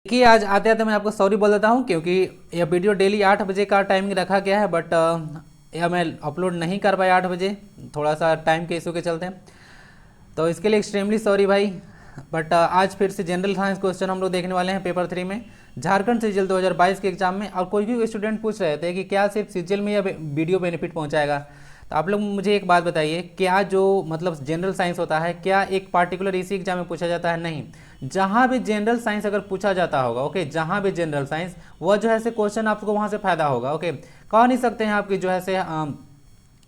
देखिए आज आते आते मैं आपको सॉरी बोल देता हूँ क्योंकि यह वीडियो डेली 8 बजे का टाइमिंग रखा गया है बट यह मैं अपलोड नहीं कर पाया 8 बजे, थोड़ा सा टाइम के इशू के चलते। तो इसके लिए एक्सट्रीमली सॉरी भाई। बट आज फिर से जनरल साइंस क्वेश्चन हम लोग देखने वाले हैं पेपर 3 में, झारखंड सीजीएल 2022 के एग्जाम में। और कोई भी स्टूडेंट पूछ रहे थे कि क्या सिर्फ सीजीएल में यह वीडियो बेनिफिट पहुँचाएगा, तो आप लोग मुझे एक बात बताइए, क्या जो मतलब जनरल साइंस होता है क्या एक पार्टिकुलर इसी एग्जाम में पूछा जाता है? नहीं, जहाँ भी जनरल साइंस अगर पूछा जाता होगा, ओके, जहाँ भी जनरल साइंस, वह जो है से क्वेश्चन आपको वहाँ से फायदा होगा। ओके, कह नहीं सकते हैं आपकी जो है से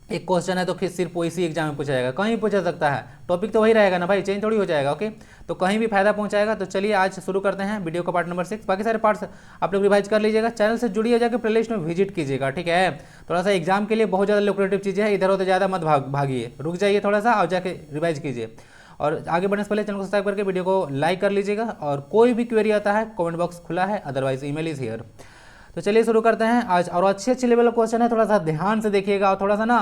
एक क्वेश्चन है तो फिर सिर्फ इसी एग्जाम में पूछा जाएगा, कहीं भी पूछा सकता है, टॉपिक तो वही रहेगा ना भाई, चेंज थोड़ी हो जाएगा। ओके, तो कहीं भी फायदा पहुंचाएगा। तो चलिए आज शुरू करते हैं वीडियो का पार्ट नंबर 6। बाकी सारे पार्ट्स आप लोग रिवाइज कर लीजिएगा, चैनल से जुड़िए, जाकर प्लेलिस्ट में विजिट कीजिएगा, ठीक है। थोड़ा सा एग्जाम के लिए बहुत ज़्यादा लुक्रेटिव चीज़ें हैं, इधर उधर ज़्यादा मत भागिए, रुक जाइए थोड़ा सा और जाके रिवाइज कीजिए। और आगे बढ़ने से पहले चैनल को सब्सक्राइब करके वीडियो को लाइक कर लीजिएगा, और कोई भी क्वेरी आता है कमेंट बॉक्स खुला है, अदरवाइज ईमेल इज हियर। तो चलिए शुरू करते हैं आज। और अच्छे लेवल का क्वेश्चन है, थोड़ा सा ध्यान से देखिएगा और थोड़ा सा ना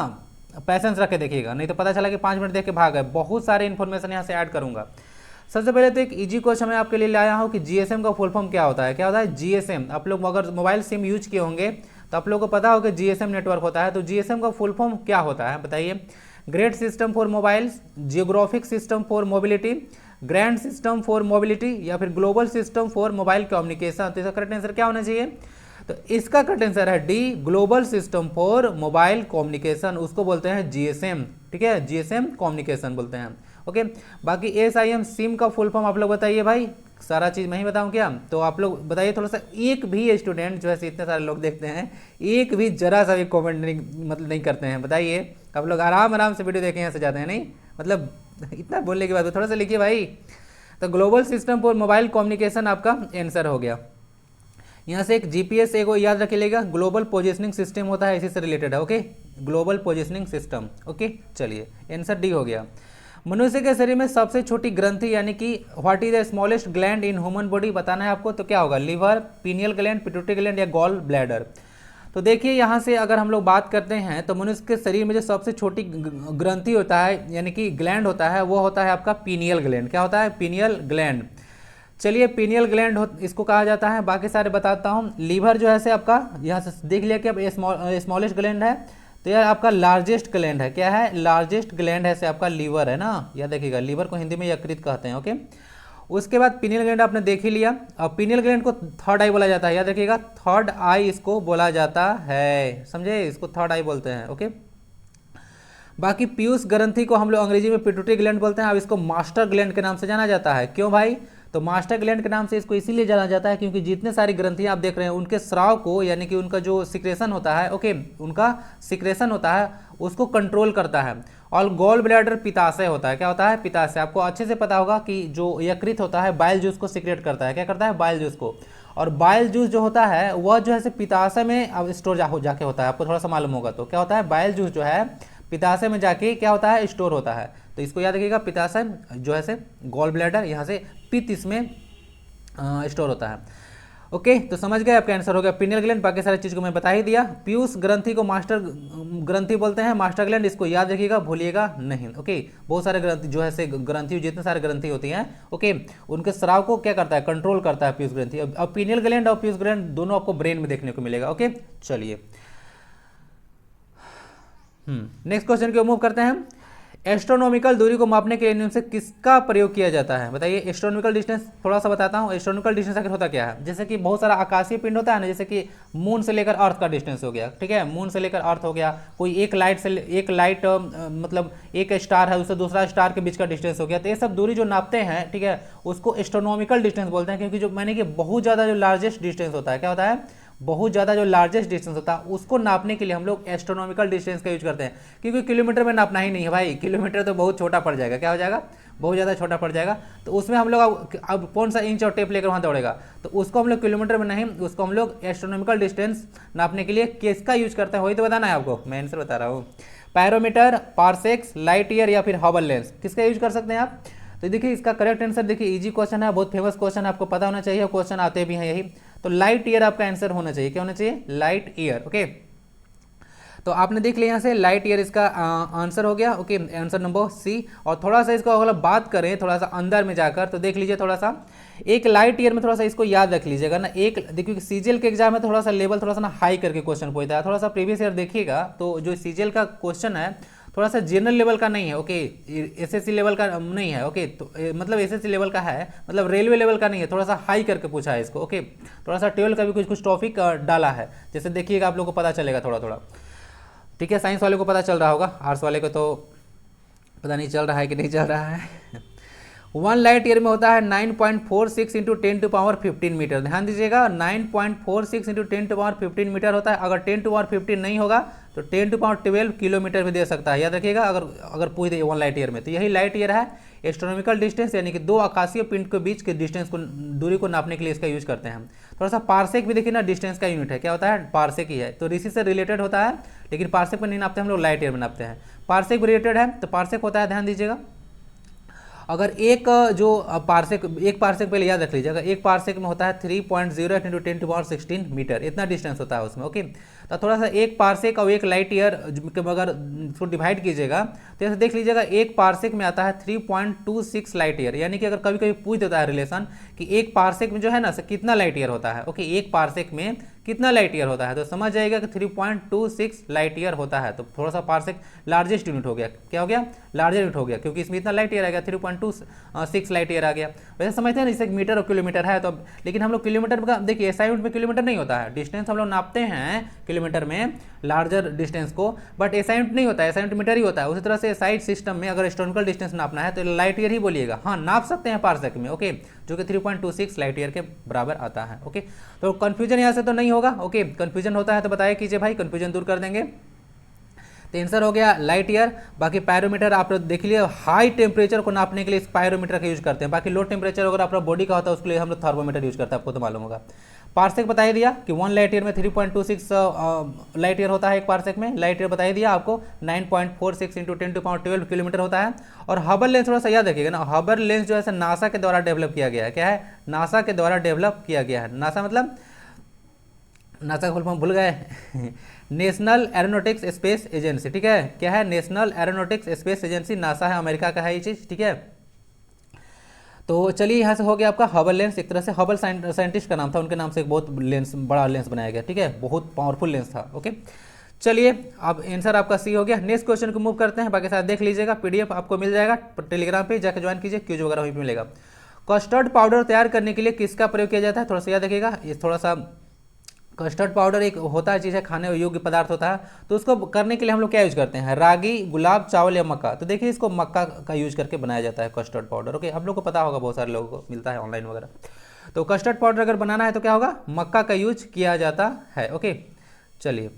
पैसेंस रख के देखिएगा, नहीं तो पता चला कि 5 मिनट देख के भाग गए। बहुत सारे इन्फॉर्मेशन यहाँ से ऐड करूँगा। सबसे पहले तो एक इजी क्वेश्चन मैं आपके लिए लाया हूँ कि जीएसएम का फुल फॉर्म क्या होता है। क्या होता है जीएसएम? आप लोग अगर मोबाइल सिम यूज किए होंगे तो आप लोगों को पता होगा जीएसएम नेटवर्क होता है। तो जीएसएम का फुल फॉर्म क्या होता है बताइए? Great system for mobiles, geographic system for mobility, grand system for mobility, या फिर global system for mobile communication. तो इसका करेक्ट आंसर क्या होना चाहिए? तो इसका करेक्ट आंसर है D, global system for mobile communication, उसको बोलते हैं जीएसएम, ठीक है, जीएसएम कम्युनिकेशन बोलते हैं। ओके, बाकी एसआईएम सिम का फुल फॉर्म आप लोग बताइए भाई, सारा चीज़ मैं ही बताऊं क्या? तो आप लोग बताइए थोड़ा सा। एक भी स्टूडेंट जो है इतने सारे लोग देखते हैं, एक भी जरा सा भी कमेंट नहीं मतलब नहीं करते हैं, बताइए। आप लोग आराम से वीडियो देखे यहाँ से जाते हैं, नहीं मतलब इतना बोलने के बाद थोड़ा सा लिखिए भाई। तो global system for mobile communication आपका आंसर हो गया। यहाँ से एक जीपीएस एक याद रख लेगा, ग्लोबल पोजिशनिंग सिस्टम होता है, इसी से रिलेटेड है। Okay, global positioning system. Okay, चलिए आंसर डी हो गया। मनुष्य के शरीर में सबसे छोटी ग्रंथि यानी कि what is the smallest gland in human body बताना है आपको, तो क्या होगा? Liver, pineal gland, pituitary gland या गॉल ब्लैडर। तो देखिए यहाँ से अगर हम लोग बात करते हैं तो मनुष्य के शरीर में जो सबसे छोटी ग्रंथि होता है यानी कि ग्लैंड होता है, वो होता है आपका पीनियल ग्लैंड। क्या होता है? Pineal gland. चलिए पीनियल ग्लैंड इसको कहा जाता है। बाकी सारे बताता हूँ। लीवर जो है से आपका यहाँ से देख लिया कि अब स्मॉलेस्ट ग्लैंड है, तो यार आपका लार्जेस्ट ग्लैंड है। क्या है? लार्जेस्ट ग्लैंड है से आपका लीवर है ना, याद देखिएगा, लीवर को हिंदी में यकृत कहते हैं। ओके, उसके बाद पीनियल ग्लैंड आपने देख ही लिया। अब पीनियल ग्लैंड को थर्ड आई बोला जाता है, याद रखिएगा, थर्ड आई इसको बोला जाता है, समझे, इसको थर्ड आई बोलते हैं। ओके, बाकी पीयूष ग्रंथि को हम लोग अंग्रेजी में पिट्यूटरी ग्लैंड बोलते हैं। अब इसको मास्टर ग्लैंड के नाम से जाना जाता है। क्यों भाई? तो मास्टर ग्लैंड के नाम से इसको इसीलिए जाना जाता है क्योंकि जितने सारी ग्रंथियां आप देख रहे हैं उनके स्राव को यानी कि उनका जो सिक्रेशन होता है, ओके, उनका सिक्रेशन होता है, उसको कंट्रोल करता है। और गॉल ब्लैडर पित्ताशय होता है। क्या होता है? पित्ताशय। आपको अच्छे से पता होगा कि जो यकृत होता है बाइल जूस को सिक्रेट करता है। क्या करता है? बाइल जूस को। और बाइल जूस जो होता है वह जो है पित्ताशय में अब स्टोर जाके होता है, आपको थोड़ा सा मालूम होगा। तो क्या होता है? बाइल जूस जो है पित्ताशय में जाके क्या होता है? स्टोर होता है। तो इसको याद रखिएगा, पित्ताशय जो है से गॉल ब्लैडर, यहाँ से पित्त इसमें स्टोर होता है। ओके, तो समझ गए, आपका आंसर हो गया पीनियल ग्लैंड। बाकी सारी चीज़ को मैं बता ही दिया। पीयूष ग्रंथि को मास्टर ग्रंथि बोलते हैं, मास्टर ग्लैंड, इसको याद रखिएगा, भूलिएगा नहीं। ओके, बहुत सारे ग्रंथि जो है से ग्रंथि, जितने सारे ग्रंथि होती हैं, ओके, उनके स्राव को क्या करता है? कंट्रोल करता है पीयूष ग्रंथि। अब पीनियल ग्लैंड और पीयूष ग्लैंड दोनों आपको ब्रेन में देखने को मिलेगा। ओके, चलिए नेक्स्ट क्वेश्चन की ओर मूव करते हैं। एस्ट्रोनॉमिकल दूरी को मापने के लिए निम्न से किसका प्रयोग किया जाता है बताइए? एस्ट्रोनॉमिकल डिस्टेंस थोड़ा सा बताता हूँ। एस्ट्रोनॉमिकल डिस्टेंस आखिर होता क्या है? जैसे कि बहुत सारा आकाशीय पिंड होता है ना, जैसे कि मून से लेकर अर्थ का डिस्टेंस हो गया, ठीक है, मून से लेकर अर्थ हो गया, कोई एक लाइट मतलब एक स्टार है उससे दूसरा स्टार के बीच का डिस्टेंस हो गया। तो ये सब दूरी जो नापते हैं, ठीक है, उसको एस्ट्रोनॉमिकल डिस्टेंस बोलते हैं। क्योंकि जो मैंने कि बहुत ज़्यादा जो लार्जेस्ट डिस्टेंस होता है, क्या होता है? बहुत ज़्यादा जो लार्जेस्ट डिस्टेंस होता है उसको नापने के लिए हम लोग एस्ट्रोनॉमिकल डिस्टेंस का यूज करते हैं। क्योंकि किलोमीटर में नापना ही नहीं है भाई, किलोमीटर तो बहुत छोटा पड़ जाएगा। क्या हो जाएगा? बहुत ज़्यादा छोटा पड़ जाएगा। तो उसमें हम लोग अब कौन सा इंच और टेप लेकर वहाँ दौड़ेगा? तो उसको हम लोग किलोमीटर में नहीं, उसको हम लोग एस्ट्रोनॉमिकल डिस्टेंस नापने के लिए किसका यूज करते हैं वही तो बताना है आपको, मैं आंसर बता रहा हूँ। पैरोमीटर, पार्सेक्स, लाइट ईयर या फिर हबल लेंस, किसका यूज कर सकते हैं आप? तो देखिए इसका करेक्ट आंसर, देखिए इजी क्वेश्चन है, बहुत फेमस क्वेश्चन है, आपको पता होना चाहिए, क्वेश्चन आते भी हैं यही। तो लाइट ईयर आपका आंसर होना चाहिए। क्या होना चाहिए? Light year. ओके, तो आपने देख लिया यहाँ से लाइट ईयर इसका आंसर हो गया। Okay, answer number C. और थोड़ा सा इसको अगर बात करें थोड़ा सा अंदर में जाकर, तो देख लीजिए थोड़ा सा एक लाइट ईयर में, थोड़ा सा इसको याद रख लीजिएगा ना। एक देखिए सीजीएल के एग्जाम में थोड़ा सा लेवल थोड़ा सा ना हाई करके क्वेश्चन पूछता है। थोड़ा सा प्रीवियस ईयर देखिएगा तो जो सीजीएल का क्वेश्चन है थोड़ा सा जनरल लेवल का नहीं है। ओके, एसएससी लेवल का नहीं है। ओके, तो मतलब एसएससी लेवल का है, मतलब रेलवे लेवल का नहीं है, थोड़ा सा हाई करके पूछा है इसको। ओके, थोड़ा सा 12 का भी कुछ कुछ टॉपिक डाला है, जैसे देखिएगा आप लोग को पता चलेगा थोड़ा थोड़ा। ठीक है, साइंस वाले को पता चल रहा होगा, आर्ट्स वाले को तो पता नहीं चल रहा है कि नहीं चल रहा है। 1 लाइट ईयर में होता है 9.46 इंटू 10⁻15 मीटर। ध्यान दीजिएगा 9.46 इंटू 10⁻15 मीटर होता है। अगर 10⁻15 नहीं होगा तो 10⁻12 किलोमीटर भी दे सकता है, याद रखिएगा। अगर पूछ दे 1 लाइट ईयर में, तो यही लाइट ईयर है। एस्ट्रोनॉमिकल डिस्टेंस यानी कि दो आकाशीय पिंड के बीच के डिस्टेंस को, दूरी को नापने के लिए इसका यूज करते हैं हम। थोड़ा सा पार्सेक भी देखिए ना, डिस्टेंस का यूनिट है, क्या होता है, पार्सेक ही है। तो इसी से रिलेटेड होता है, लेकिन पार्सेक में नहीं नापते हम लोग, लाइट ईयर में नापते हैं। पार्सेक भी रिलेटेड है, तो पार्सेक होता है, ध्यान दीजिएगा। अगर एक जो पार्सेक, एक पार्सेक पहले याद रख लीजिएगा, एक पार्सेक में होता है 3.08 इंटू 10⁻16 मीटर, इतना डिस्टेंस होता है उसमें। ओके, तो थोड़ा सा एक पार्सेक और एक लाइट ईयर अगर इसको डिवाइड कीजिएगा तो ऐसे देख लीजिएगा, एक पार्सेक में आता है 3.26 लाइट ईयर। यानी कि अगर कभी कभी पूछ देता है रिलेशन कि एक पार्सेक में जो है ना कितना लाइट ईयर होता है। ओके, एक पार्सेक में कितना लाइट ईयर होता है, तो समझ जाएगा कि 3.26 लाइट ईयर होता है। तो थोड़ा सा पार्सेक लार्जेस्ट यूनिट हो गया, क्या हो गया, लार्जर यूनिट हो गया, क्योंकि इसमें इतना लाइट ईयर आ गया, 3.26 लाइट ईयर आ गया। वैसे समझते हैं ना, इसे मीटर और किलोमीटर है, तो लेकिन हम लोग किलोमीटर का देखिए, एसआई यूनिट में किलोमीटर नहीं होता है। डिस्टेंस हम लोग नापते हैं किलोमीटर में, लार्जर डिस्टेंस को, बट एसआई यूनिट नहीं होता है, एसआई यूनिट मीटर ही होता है। उसी तरह से एसआई सिस्टम में अगर एस्ट्रोनॉमिकल डिस्टेंस नापना है तो लाइट ईयर ही बोलिएगा। हाँ, नाप सकते हैं पार्सेक में। ओके, जो कि 3.26 लाइट ईयर के बराबर आता है। ओके, तो कंफ्यूजन यहाँ से तो नहीं होगा। ओके, कंफ्यूजन होता है तो बताया कीजिए भाई, कंफ्यूजन दूर कर देंगे। तो आंसर हो गया लाइट ईयर। बाकी पायरोमीटर आप देख लिए, हाई टेम्परेचर को नापने के लिए इस पायरोमीटर का यूज करते हैं। बाकी लो टेम्परेचर अगर आपका बॉडी का होता है उसके लिए हम लोग थर्मोमीटर यूज करते हैं, आपको तो मालूम होगा। पार्सेक बता दिया कि 1 लाइट ईयर में 3.26 लाइट ईयर होता है एक पार्सेक में। लाइट ईयर बता दिया आपको 9.46 इंटू 10⁻12 किलोमीटर होता है। और हबल लेंस थोड़ा सा याद रखिएगा ना, हबल लेंस जो है नासा के द्वारा डेवलप किया गया है। क्या है, नासा के द्वारा डेवलप किया गया है। नासा मतलब, नासा का फुल फॉर्म भूल गए, नेशनल एरोनॉटिक्स स्पेस एजेंसी। ठीक है, क्या है, national aeronautics space agency, NASA है, अमेरिका का है ये चीज़। ठीक है, तो चलिए यहाँ से हो गया आपका हबल लेंस। एक तरह से हबल साइंटिस्ट का नाम था, उनके नाम से एक बहुत लेंस, बड़ा लेंस बनाया गया। ठीक है, बहुत पावरफुल लेंस था। ओके, चलिए अब आंसर आपका सी हो गया। नेक्स्ट क्वेश्चन को मूव करते हैं। बाकी साथ देख लीजिएगा, पीडीएफ आपको मिल जाएगा टेलीग्राम पे, जाकर ज्वाइन कीजिए, क्यूज वगैरह वहीं पे मिलेगा। कस्टर्ड पाउडर तैयार करने के लिए किसका प्रयोग किया जाता है, थोड़ा सा याद रखिएगा। ये थोड़ा सा, कस्टर्ड पाउडर एक होता है चीज़ है, खाने योग्य पदार्थ होता है। तो उसको करने के लिए हम लोग क्या यूज करते हैं, रागी, गुलाब, चावल या मक्का। तो देखिए इसको मक्का का यूज करके बनाया जाता है कस्टर्ड पाउडर। ओके, आप लोग को पता होगा, बहुत सारे लोगों को मिलता है ऑनलाइन वगैरह। तो कस्टर्ड पाउडर अगर बनाना है तो क्या होगा, मक्का का यूज किया जाता है। ओके, चलिए,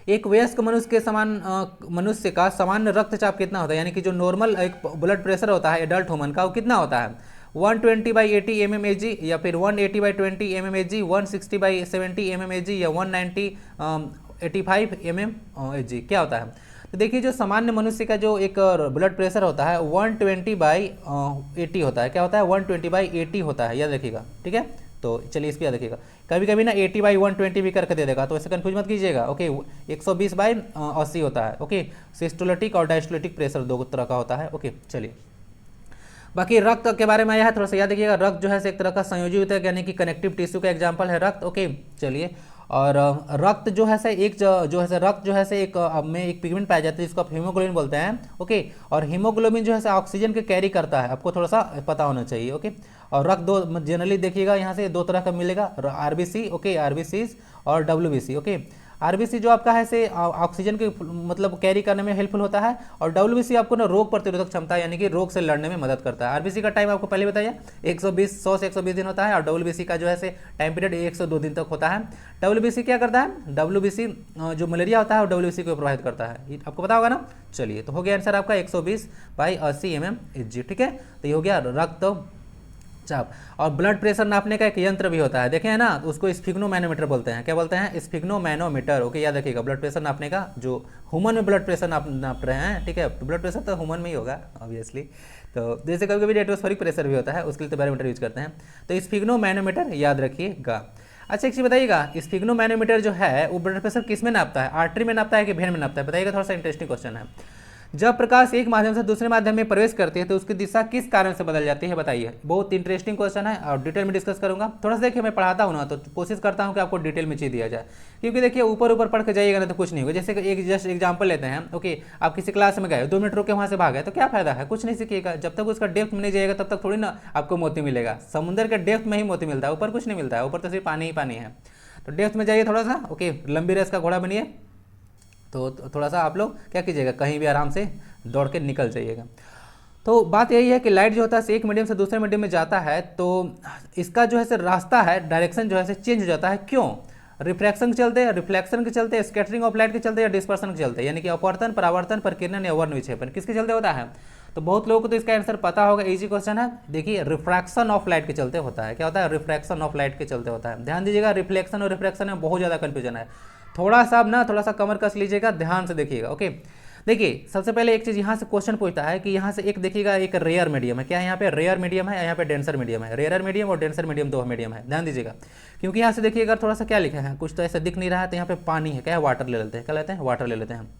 एक वयस्क मनुष्य के समान मनुष्य का सामान्य रक्तचाप कितना होता है, यानी कि जो नॉर्मल एक ब्लड प्रेशर होता है एडल्ट ह्यूमन का, वो कितना होता है, 120/80 mmHg या फिर 180/20 mmHg, 160/70 mmHg या 190/85 mmHg, क्या होता है। तो देखिए जो सामान्य मनुष्य का जो एक ब्लड प्रेशर होता है 120/80 होता है। क्या होता है, 120/80 होता है, याद रखिएगा। ठीक है, तो चलिए इसको याद रखिएगा। कभी कभी ना 80/120 भी करके दे देगा, तो ऐसे कंफ्यूज मत कीजिएगा। ओके, 120/80 होता है। ओके, सिस्टोलिटिक और डायस्टोलिटिक प्रेशर दो तरह का होता है। ओके, चलिए, बाकी रक्त के बारे में आया है, थोड़ा सा याद रखिएगा। रक्त जो है एक तरह का संयोजी है, यानी कि कनेक्टिव टिश्यू का एग्जांपल है रक्त। ओके, चलिए, और रक्त जो है एक जो है रक्त जो है एक में एक पिगमेंट पाया जाता है जिसको आप हीमोग्लोबिन बोलते हैं। ओके, और हीमोग्लोबिन जो है ऑक्सीजन के कैरी करता है, आपको थोड़ा सा पता होना चाहिए। ओके, और रक्त दो जनरली देखिएगा यहाँ से दो तरह का मिलेगा, आरबीसी, ओके, आरबीसी और डब्ल्यूबीसी। ओके, आरबीसी जो आपका है से ऑक्सीजन के मतलब कैरी करने में हेल्पफुल होता है, और डब्ल्यूबीसी आपको ना रोग प्रतिरोधक क्षमता यानी कि रोग से लड़ने में मदद करता है। आरबीसी का टाइम आपको पहले बताइए 100 से 120 दिन होता है, और डब्ल्यूबीसी का जो है टाइम पीरियड 102 दिन तक होता है। डब्ल्यूबीसी क्या करता है, डब्ल्यूबीसी जो मलेरिया होता है वो डब्ल्यूबीसी को प्रभावित करता है, आपको पता होगा ना। चलिए, तो हो गया आंसर आपका 120/80 mmHg। ठीक है, तो ये हो गया रक्त चाप। और ब्लड प्रेशर नापने का एक यंत्र भी होता है, देखे है ना, उसको स्फिग्नोमैनोमीटर बोलते हैं। क्या बोलते हैं, स्फिग्नोमैनोमीटर। ओके, याद रखिएगा, ब्लड प्रेशर नापने का, जो ह्यूमन में ब्लड प्रेशर नाप रहे हैं। ठीक है, ब्लड प्रेशर तो ह्यूमन में ही होगा ऑब्वियसली। तो जैसे कभी कभी एटमॉस्फेरिक प्रेशर भी होता है, उसके लिए तो बैरोमीटर यूज करते हैं। तो स्फिग्नोमैनोमीटर याद रखिएगा। अच्छा एक चीज़ बताइएगा, स्फिग्नोमैनोमीटर जो है वो ब्लड प्रेशर किस में नापता है, आर्टरी में नापता है कि वेन में नापता है, बताइएगा, थोड़ा सा इंटरेस्टिंग क्वेश्चन है। जब प्रकाश एक माध्यम से दूसरे माध्यम में प्रवेश करती है तो उसकी दिशा किस कारण से बदल जाती है, बताइए। बहुत इंटरेस्टिंग क्वेश्चन है और डिटेल में डिस्कस करूंगा। थोड़ा सा देखिए, मैं पढ़ाता हूँ ना तो कोशिश करता हूँ कि आपको डिटेल में चीज़ दिया जाए, क्योंकि देखिए ऊपर ऊपर पढ़ के जाइएगा ना तो कुछ नहीं होगा। जैसे कि एक जस्ट एग्जाम्पल लेते हैं, ओके, आप किसी क्लास में गए, 2 मिनट रुके वहाँ से भाग गए तो क्या फायदा है, कुछ नहीं सीखिएगा। जब तक उसका डेप्थ में नहीं जाएगा तब तक थोड़ी ना आपको मोती मिलेगा। समुद्र के डेप्थ में ही मोती मिलता है, ऊपर कुछ नहीं मिलता है, ऊपर तो सिर्फ पानी ही पानी है। तो डेप्थ में जाइए थोड़ा सा, ओके, लंबी रेस का घोड़ा बनिए। तो थोड़ा सा आप लोग क्या कीजिएगा, कहीं भी आराम से दौड़ के निकल जाइएगा। तो बात यही है कि लाइट जो होता है एक मीडियम से दूसरे मीडियम में जाता है तो इसका जो है रास्ता है, डायरेक्शन जो है चेंज हो जाता है। क्यों? रिफ्रैक्शन के चलते, रिफ्लेक्शन के चलते, स्कैटरिंग ऑफ लाइट के चलते या डिस्पर्सन के चलते, यानी कि अपवर्तन, परावर्तन, प्रकीर्णन या वर्ण विक्षेपण, किसके चलते होता है? तो बहुत लोगों को तो इसका आंसर पता होगा, इजी क्वेश्चन है। देखिए, रिफ्रैक्शन ऑफ लाइट के चलते होता है। क्या होता है? रिफ्रैक्शन ऑफ लाइट के चलते होता है। ध्यान दीजिएगा, रिफ्लेक्शन और रिफ्रैक्शन में बहुत ज़्यादा कन्फ्यूजन है। थोड़ा सा अब ना थोड़ा सा कमर कस लीजिएगा, ध्यान से देखिएगा, ओके। देखिए, सबसे पहले एक चीज़ यहाँ से क्वेश्चन पूछता है कि यहाँ से एक देखिएगा, एक रेयर मीडियम है। क्या है यहाँ पे? रेयर मीडियम है, यहाँ पे डेंसर मीडियम है। रेयर मीडियम और डेंसर मीडियम दो मीडियम है, ध्यान दीजिएगा। क्योंकि यहाँ से देखिएगा थोड़ा सा क्या लिखा है, कुछ तो ऐसा दिख नहीं रहा है। तो यहाँ पे पानी है, क्या है? वाटर ले लेते हैं, क्या लेते हैं? वाटर ले लेते हैं।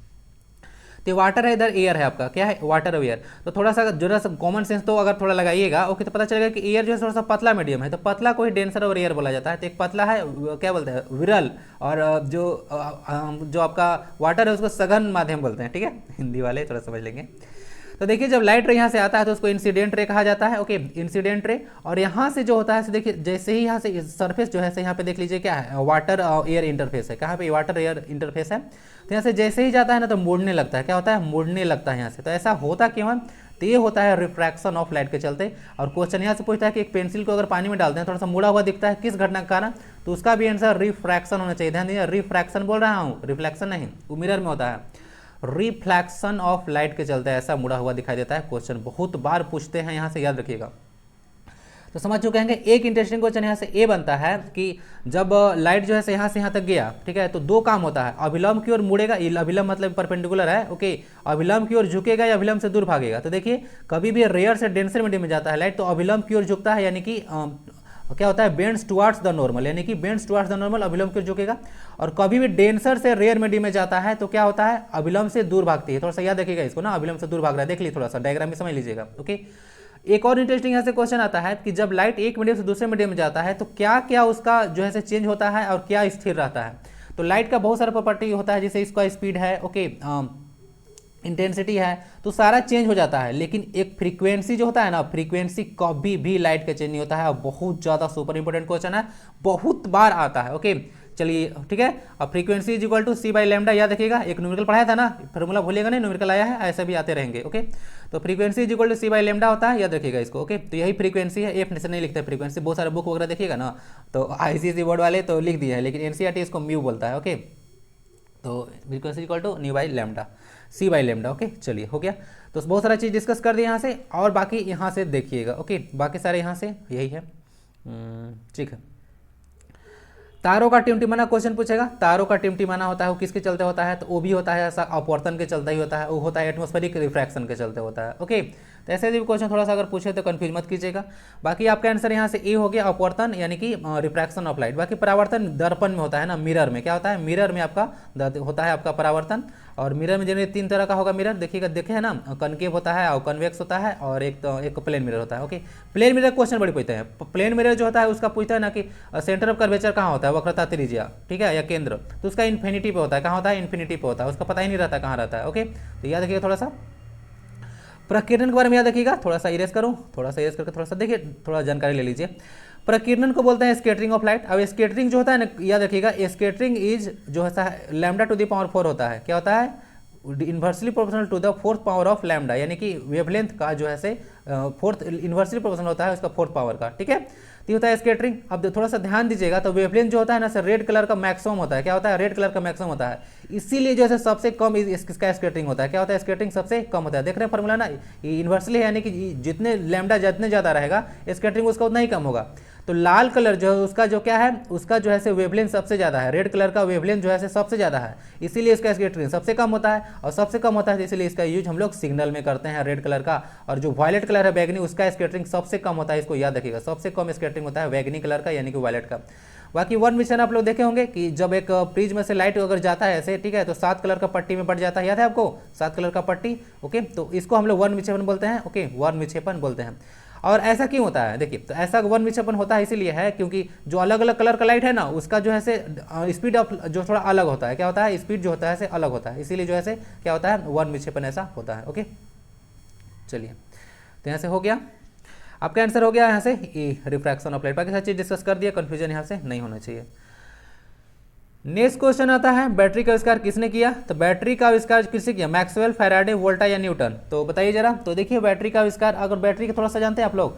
तो वाटर है, इधर एयर है आपका, क्या है? वाटर और एयर। तो थोड़ा सा कॉमन सेंस तो अगर थोड़ा लगाइएगा, ओके, तो पता चलेगा कि एयर जो है थोड़ा सा पतला मीडियम है। तो पतला को ही डेंसर और एयर बोला जाता है। तो एक पतला है, क्या बोलते हैं? विरल, और जो आपका वाटर है उसको सघन माध्यम बोलते हैं, ठीक है, हिंदी वाले थोड़ा समझ लेंगे। तो देखिए, जब लाइट रे यहाँ से आता है तो उसको इंसिडेंट रे कहा जाता है, ओके, इंसिडेंट रे। और यहाँ से जो होता है, देखिए, जैसे ही यहाँ से सरफेस जो है यहाँ पे देख लीजिए क्या है, वाटर एयर इंटरफेस है। कहाँ पे? वाटर एयर इंटरफेस है। तो यहाँ से जैसे ही जाता है ना तो मुड़ने लगता है। क्या होता है? मुड़ने लगता है यहाँ से। तो ऐसा होता क्यों है? तो ये होता है रिफ्रैक्शन ऑफ लाइट के चलते। और क्वेश्चन यहाँ से पूछता है कि एक पेंसिल को अगर पानी में डालते हैं, थोड़ा सा मुड़ा हुआ दिखता है, किस घटना के कारण? तो उसका भी आंसर रिफ्रैक्शन होना चाहिए। ध्यान दीजिए, रिफ्रैक्शन बोल रहा हूँ, रिफ्लेक्शन नहीं, वो मिरर में होता है। रिफ्लेक्शन ऑफ लाइट के चलते ऐसा मुड़ा हुआ दिखाई देता है। क्वेश्चन बहुत बार पूछते हैं, यहाँ से याद रखिएगा। तो समझ चुके हैं। एक इंटरेस्टिंग क्वेश्चन यहाँ से ये बनता है कि जब लाइट जो है यहाँ से यहाँ तक गया, ठीक है, तो दो काम होता है, अभिलंब की ओर मुड़ेगा, अभिलंब मतलब परपेंडिकुलर है, ओके, अभिलंब की ओर झुकेगा या अभिलंब से दूर भागेगा। तो देखिए, कभी भी रेयर से डेंसर मीडियम में जाता है लाइट तो अभिलंब की ओर झुकता है, यानी कि क्या होता है? बेंड्स टुवर्ड्स द नॉर्मल, यानी कि बेंड्स टुवर्ड्स द नॉर्मल, अभिलंब की ओर झुकेगा। और कभी भी डेंसर से रेयर मीडियम में जाता है तो क्या होता है? अभिलंब से दूर भागती है। थोड़ा सा याद रखिएगा इसको ना, अभिलंब से दूर भाग रहा है, देख लीजिए, थोड़ा सा डायग्राम में समझ लीजिएगा, ओके। एक और इंटरेस्टिंग यहाँ से क्वेश्चन आता है कि जब लाइट एक मीडियम से दूसरे मीडियम में जाता है तो क्या क्या उसका जो है चेंज होता है और क्या स्थिर रहता है। तो लाइट का बहुत सारा प्रॉपर्टी होता है, जैसे इसका स्पीड है, ओके, इंटेंसिटी है, तो सारा चेंज हो जाता है। लेकिन एक फ्रीक्वेंसी जो होता है ना, फ्रीक्वेंसी कभी भी लाइट का चेंज नहीं होता है। और बहुत ज़्यादा सुपर इंपॉर्टेंट क्वेश्चन है, बहुत बार आता है, ओके। चलिए, ठीक है। अब frequency is equal to C by lambda, याद रखिएगा, एक न्यूमेरिकल पढ़ाया था ना, फॉर्मूला भूलिएगा नहीं, न्यूमेरिकल आया है, ऐसे भी आते रहेंगे, ओके। तो frequency is equal to C by lambda होता है, याद रखिएगा इसको, ओके। तो यही फ्रीक्वेंसी है, एफ से नहीं लिखते फ्रीक्वेंसी, बहुत सारे बुक वगैरह देखिएगा ना, तो ICSE बोर्ड वाले तो लिख दिया है, लेकिन NCERT इसको म्यू बोलता है, ओके। तो frequency equal to nu by lambda, C by lambda, okay. चलिए, हो गया। तो बहुत सारा चीज़ डिस्कस कर दिया यहाँ से, और बाकी यहाँ से देखिएगा, ओके, बाकी सारे यहाँ से यही है, ठीक है। तारों का टिमटिमाना क्वेश्चन पूछेगा। तारों का टिमटिमाना होता है वो किसके चलते होता है? तो वो भी होता है ऐसा अपवर्तन के चलते ही होता है, वो होता है एटमॉस्फेरिक रिफ्रैक्शन के चलते होता है, ओके। तो ऐसे भी क्वेश्चन थोड़ा सा अगर पूछे तो कंफ्यूज मत कीजिएगा। बाकी आपका आंसर यहाँ से ए हो गया, अपवर्तन यानी कि रिफ्रैक्शन ऑफ लाइट। बाकी परावर्तन दर्पण में होता है ना, मिरर में क्या होता है? मिरर में आपका होता है आपका परावर्तन। और मिरर में जनरली 3 तरह का होगा मिरर, देखिएगा, देखे है ना, कनकेव होता है और कन्वेक्स होता है और एक प्लेन मिरर होता है, ओके। प्लेन मिरर क्वेश्चन बड़ी पूछते हैं। प्लेन मिरर जो होता है उसका पूछता है ना कि सेंटर ऑफ कर्वेचर कहाँ होता है, वक्रता त्रिज्या, ठीक है, या केंद्र, तो उसका इन्फिनिटी पे होता है। कहाँ होता है? इन्फिनिटी पे होता है, उसका पता ही नहीं रहता कहाँ रहता है, ओके। तो याद रखिएगा थोड़ा सा। प्रकीर्णन के बारे में याद रखिएगा, थोड़ा सा इरेज करूँ, थोड़ा सा इरेज करके थोड़ा सा देखिए, थोड़ा जानकारी ले लीजिए। प्रकीर्णन को बोलते हैं स्केटरिंग ऑफ लाइट। अब स्केटरिंग जो होता है ना, याद रखिएगा, स्केटरिंग इज जो है लैम्डा टू द पावर 4 होता है। क्या होता है? Inversely proportional to the 4th power of lambda, यानी कि वेवलेंथ का जो है से 4th इन्वर्सली प्रोपोर्शनल होता है उसका 4th पावर का, ठीक है। तो होता है स्केटरिंग। अब थोड़ा सा ध्यान दीजिएगा, तो वेवलेंथ जो होता है ना सर, रेड कलर का मैक्सिमम होता है। क्या होता है? रेड कलर का मैक्सिमम होता है, इसीलिए जो है सबसे कम इसका स्केटरिंग होता है। क्या होता है? स्केटरिंग सबसे कम होता है। देख रहे हैं फॉर्मूला ना, इन्वर्सली है, यानी कि जितने लैम्डा जितने ज़्यादा रहेगा स्केटरिंग उसका उतना ही कम होगा। तो लाल कलर जो है उसका जो क्या है, उसका जो है से वेवलेंथ सबसे ज़्यादा है, रेड कलर का वेवलेंथ जो है से सबसे ज़्यादा है, इसीलिए इसका स्केटरिंग सबसे कम होता है। और सबसे कम होता है इसलिए इसका यूज हम लोग सिग्नल में करते हैं, रेड कलर का। और जो वायलेट कलर है बैगनी, उसका स्केटरिंग सबसे कम होता है, इसको याद रखिएगा, सबसे कम स्केटरिंग होता है बैगनी कलर का, यानी कि वायलेट का। बाकी वन विचलन आप लोग देखे होंगे कि जब एक प्रिज्म से लाइट अगर जाता है ऐसे, ठीक है, तो 7 कलर का पट्टी में बट जाता है, याद है आपको 7 कलर का पट्टी। ओके, तो इसको हम लोग वन विक्षेपण बोलते हैं। ओके, वन विक्षेपण बोलते हैं। और ऐसा क्यों होता है, देखिए, तो ऐसा वन विक्षेपण होता है इसीलिए है क्योंकि जो अलग अलग कलर का लाइट है ना, उसका जो है से स्पीड ऑफ जो थोड़ा अलग होता है, क्या होता है, स्पीड जो होता है से अलग होता है, इसीलिए जो है से क्या होता है, वन विक्षेपण ऐसा होता है। ओके, चलिए, तो यहाँ से हो गया, आपका आंसर हो गया यहाँ से ए, रिफ्रैक्शन ऑफ लाइट। बाकी सारी चीज डिस्कस कर दिया, कंफ्यूजन यहाँ से नहीं होना चाहिए। नेक्स्ट क्वेश्चन आता है, बैटरी का आविष्कार किसने किया? तो बैटरी का आविष्कार किसने किया? मैक्सवेल, फैराडे, वोल्टा या न्यूटन? तो बताइए जरा। तो देखिए, बैटरी का आविष्कार, अगर बैटरी का थोड़ा सा जानते हैं आप लोग,